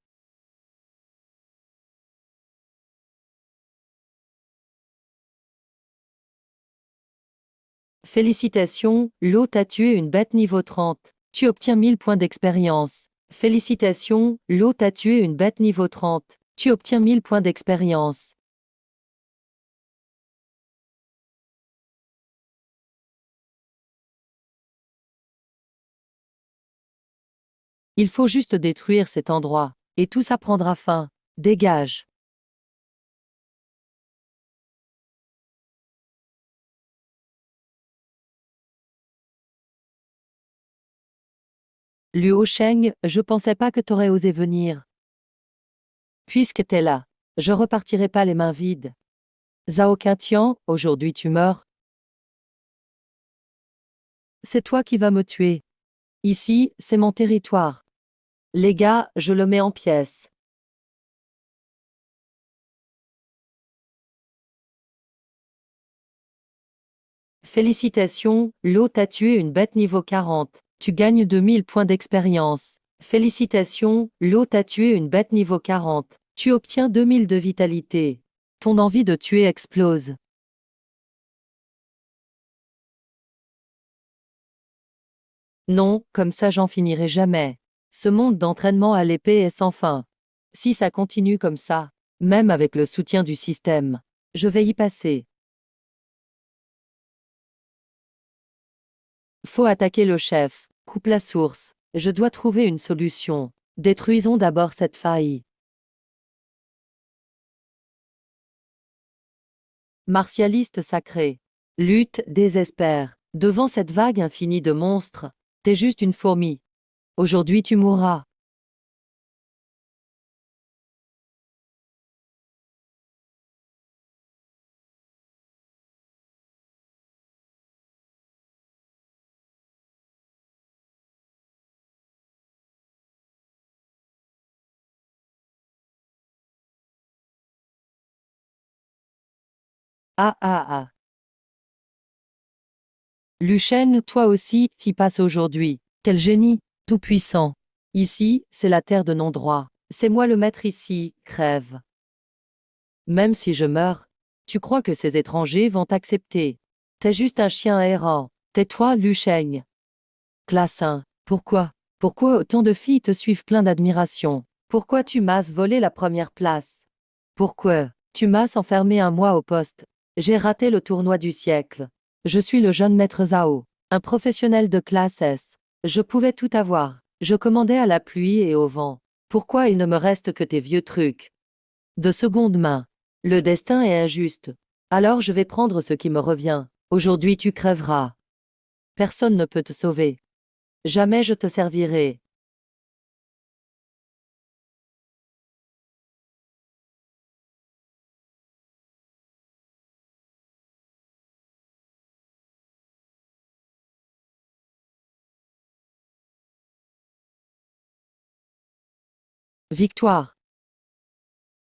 Félicitations, Lo t'a tué une bête niveau 30. Tu obtiens 1000 points d'expérience. Félicitations, Lo t'a tué une bête niveau 30. Tu obtiens 1000 points d'expérience. Il faut juste détruire cet endroit. Et tout ça prendra fin. Dégage. Luo Sheng, je pensais pas que t'aurais osé venir. Puisque t'es là, je repartirai pas les mains vides. Zhao Qintian, aujourd'hui tu meurs. C'est toi qui vas me tuer. Ici, c'est mon territoire. Les gars, je le mets en pièces. Félicitations, Lo t'a tué une bête niveau 40. Tu gagnes 2000 points d'expérience. Félicitations, Lo t'a tué une bête niveau 40. Tu obtiens 2000 de vitalité. Ton envie de tuer explose. Non, comme ça j'en finirai jamais. Ce monde d'entraînement à l'épée est sans fin. Si ça continue comme ça, même avec le soutien du système, je vais y passer. Faut attaquer le chef. Coupe la source. Je dois trouver une solution. Détruisons d'abord cette faille. Martialiste sacré. Lutte, désespère. Devant cette vague infinie de monstres, t'es juste une fourmi. Aujourd'hui tu mourras. Ah ah ah. Lucien, toi aussi, t'y passes aujourd'hui. Quel génie, tout-puissant. Ici, c'est la terre de non-droit. C'est moi le maître ici, crève. Même si je meurs, tu crois que ces étrangers vont t'accepter. T'es juste un chien errant. Tais-toi, Lucien. Classe 1. Pourquoi? Pourquoi autant de filles te suivent plein d'admiration? Pourquoi tu m'as volé la première place? Pourquoi? Tu m'as enfermé un mois au poste. J'ai raté le tournoi du siècle. Je suis le jeune maître Zhao, un professionnel de classe S. Je pouvais tout avoir. Je commandais à la pluie et au vent. Pourquoi il ne me reste que tes vieux trucs? De seconde main. Le destin est injuste. Alors je vais prendre ce qui me revient. Aujourd'hui tu crèveras. Personne ne peut te sauver. Jamais je te servirai. Victoire.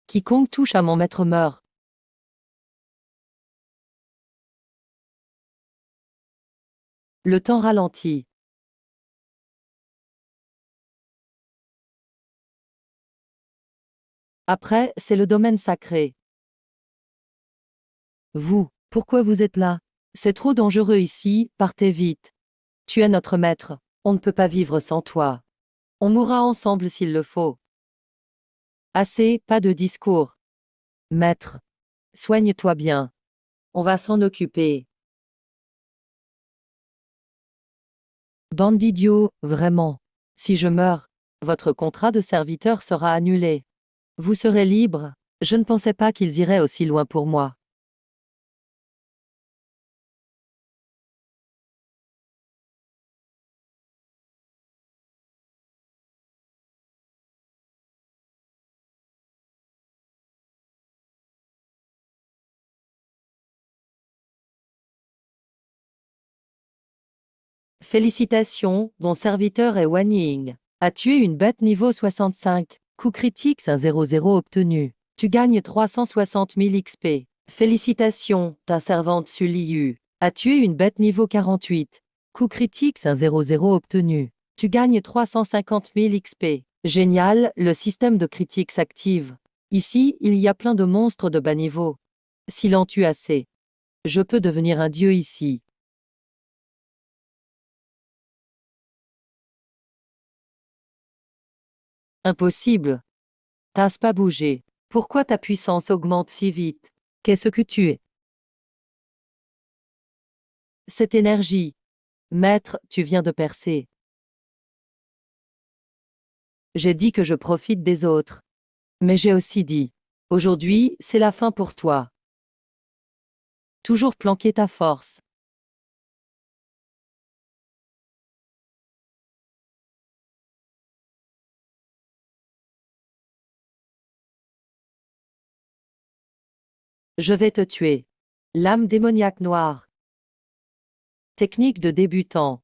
Quiconque touche à mon maître meurt. Le temps ralentit. Après, c'est le domaine sacré. Vous, pourquoi vous êtes là? C'est trop dangereux ici, partez vite. Tu es notre maître. On ne peut pas vivre sans toi. On mourra ensemble s'il le faut. Assez, pas de discours. Maître, soigne-toi bien. On va s'en occuper. Bande d'idiots, vraiment. Si je meurs, votre contrat de serviteur sera annulé. Vous serez libre. Je ne pensais pas qu'ils iraient aussi loin pour moi. Félicitations, mon serviteur est Wan Ying. A tué une bête niveau 65. Coup critique 100 obtenu. Tu gagnes 360 000 XP. Félicitations, ta servante Su Liu. A tué une bête niveau 48. Coup critique 100 obtenu. Tu gagnes 350 000 XP. Génial, le système de critique s'active. Ici, il y a plein de monstres de bas niveau. S'il en tue assez, je peux devenir un dieu ici. Impossible. T'as pas bougé. Pourquoi ta puissance augmente si vite? Qu'est-ce que tu es? Cette énergie. Maître, tu viens de percer. J'ai dit que je profite des autres. Mais j'ai aussi dit. Aujourd'hui, c'est la fin pour toi. Toujours planquer ta force. Je vais te tuer. L'âme démoniaque noire. Technique de débutant.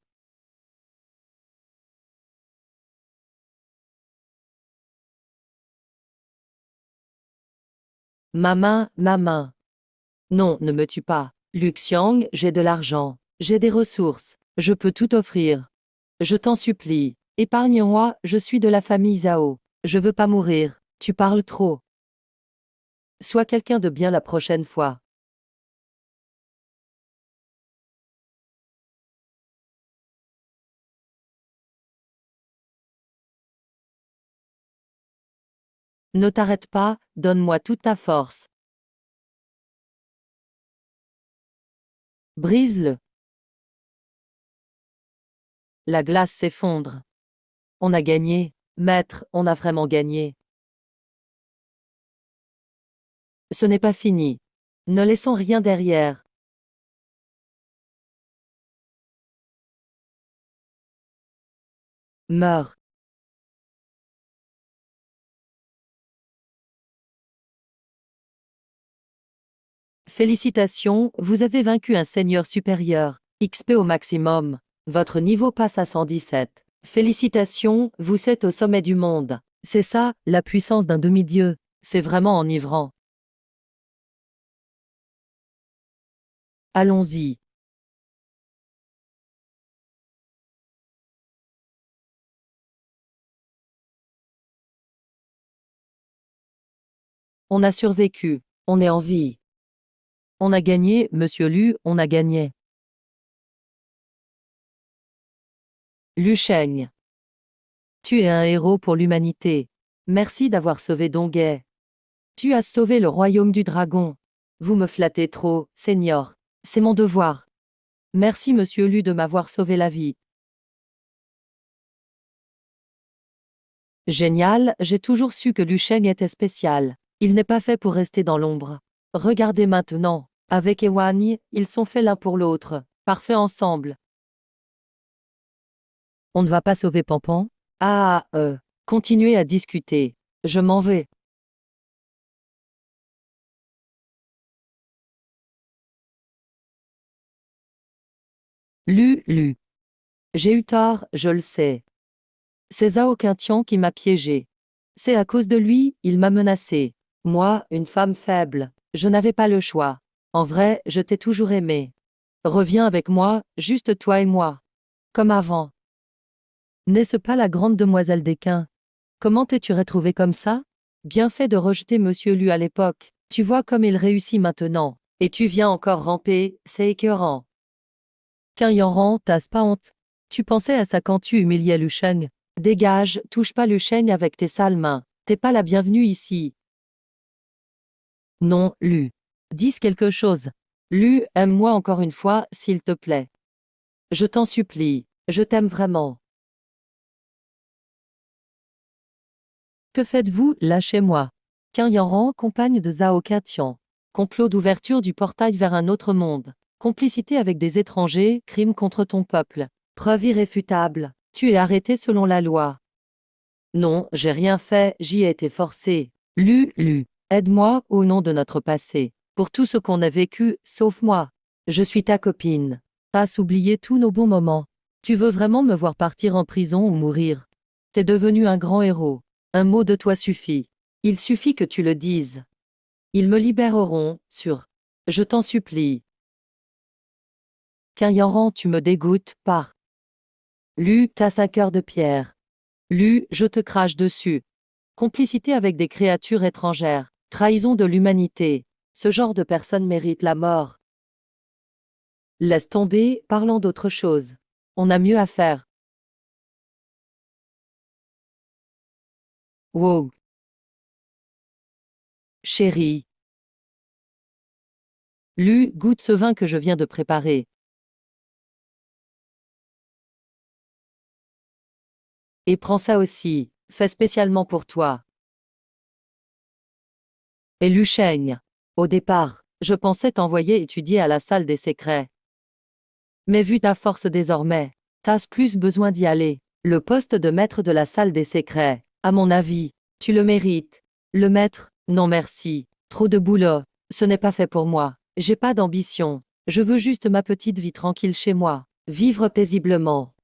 Ma main, ma main. Non, ne me tue pas. Luxiang, j'ai de l'argent. J'ai des ressources. Je peux tout offrir. Je t'en supplie. Épargne-moi, je suis de la famille Zhao. Je veux pas mourir. Tu parles trop. Sois quelqu'un de bien la prochaine fois. Ne t'arrête pas, donne-moi toute ta force. Brise-le. La glace s'effondre. On a gagné. Maître, on a vraiment gagné. Ce n'est pas fini. Ne laissons rien derrière. Meurs. Félicitations, vous avez vaincu un seigneur supérieur. XP au maximum. Votre niveau passe à 117. Félicitations, vous êtes au sommet du monde. C'est ça, la puissance d'un demi-dieu. C'est vraiment enivrant. Allons-y. On a survécu. On est en vie. On a gagné, monsieur Lu, on a gagné. Lu Sheng. Tu es un héros pour l'humanité. Merci d'avoir sauvé Donghae. Tu as sauvé le royaume du dragon. Vous me flattez trop, Seigneur. C'est mon devoir. Merci monsieur Lu de m'avoir sauvé la vie. Génial, j'ai toujours su que Lu Sheng était spécial. Il n'est pas fait pour rester dans l'ombre. Regardez maintenant. Avec Ewan, ils sont faits l'un pour l'autre. Parfaits ensemble. On ne va pas sauver Pampan? Ah, continuez à discuter. Je m'en vais. Lu. J'ai eu tort, je le sais. C'est Zhao Qintian qui m'a piégé. C'est à cause de lui, il m'a menacé. Moi, une femme faible, je n'avais pas le choix. En vrai, je t'ai toujours aimé. Reviens avec moi, juste toi et moi. Comme avant. N'est-ce pas la grande demoiselle d'Équin? Comment t'es-tu retrouvée comme ça? Bien fait de rejeter Monsieur Lu à l'époque. Tu vois comme il réussit maintenant. Et tu viens encore ramper, c'est écœurant. Qu'un Yanran, t'as pas honte? Tu pensais à ça quand tu humiliais Lu Sheng? Dégage, touche pas Lu Sheng avec tes sales mains. T'es pas la bienvenue ici. Non, Lu. Dis quelque chose. Lu, aime-moi encore une fois, s'il te plaît. Je t'en supplie. Je t'aime vraiment. Que faites-vous, lâchez-moi. Qin Yanran, compagne de Zhao Qintian. Complot d'ouverture du portail vers un autre monde. Complicité avec des étrangers, crime contre ton peuple. Preuve irréfutable. Tu es arrêté selon la loi. Non, j'ai rien fait, j'y ai été forcé. Lu. Aide-moi, au nom de notre passé. Pour tout ce qu'on a vécu, sauf moi. Je suis ta copine. Passe oublier tous nos bons moments. Tu veux vraiment me voir partir en prison ou mourir? T'es devenu un grand héros. Un mot de toi suffit. Il suffit que tu le dises. Ils me libéreront, sûr. Je t'en supplie. Qu'Yanran, tu me dégoûtes, pars. Lu, t'as 5 heures de pierre. Lu, je te crache dessus. Complicité avec des créatures étrangères. Trahison de l'humanité. Ce genre de personne mérite la mort. Laisse tomber, parlons d'autre chose. On a mieux à faire. Wow. Chérie. Lu, goûte ce vin que je viens de préparer. Et prends ça aussi, fait spécialement pour toi. Et Lu Sheng. Au départ, je pensais t'envoyer étudier à la salle des secrets. Mais vu ta force désormais, t'as plus besoin d'y aller. Le poste de maître de la salle des secrets, à mon avis, tu le mérites. Le maître, non merci. Trop de boulot. Ce n'est pas fait pour moi. J'ai pas d'ambition. Je veux juste ma petite vie tranquille chez moi. Vivre paisiblement.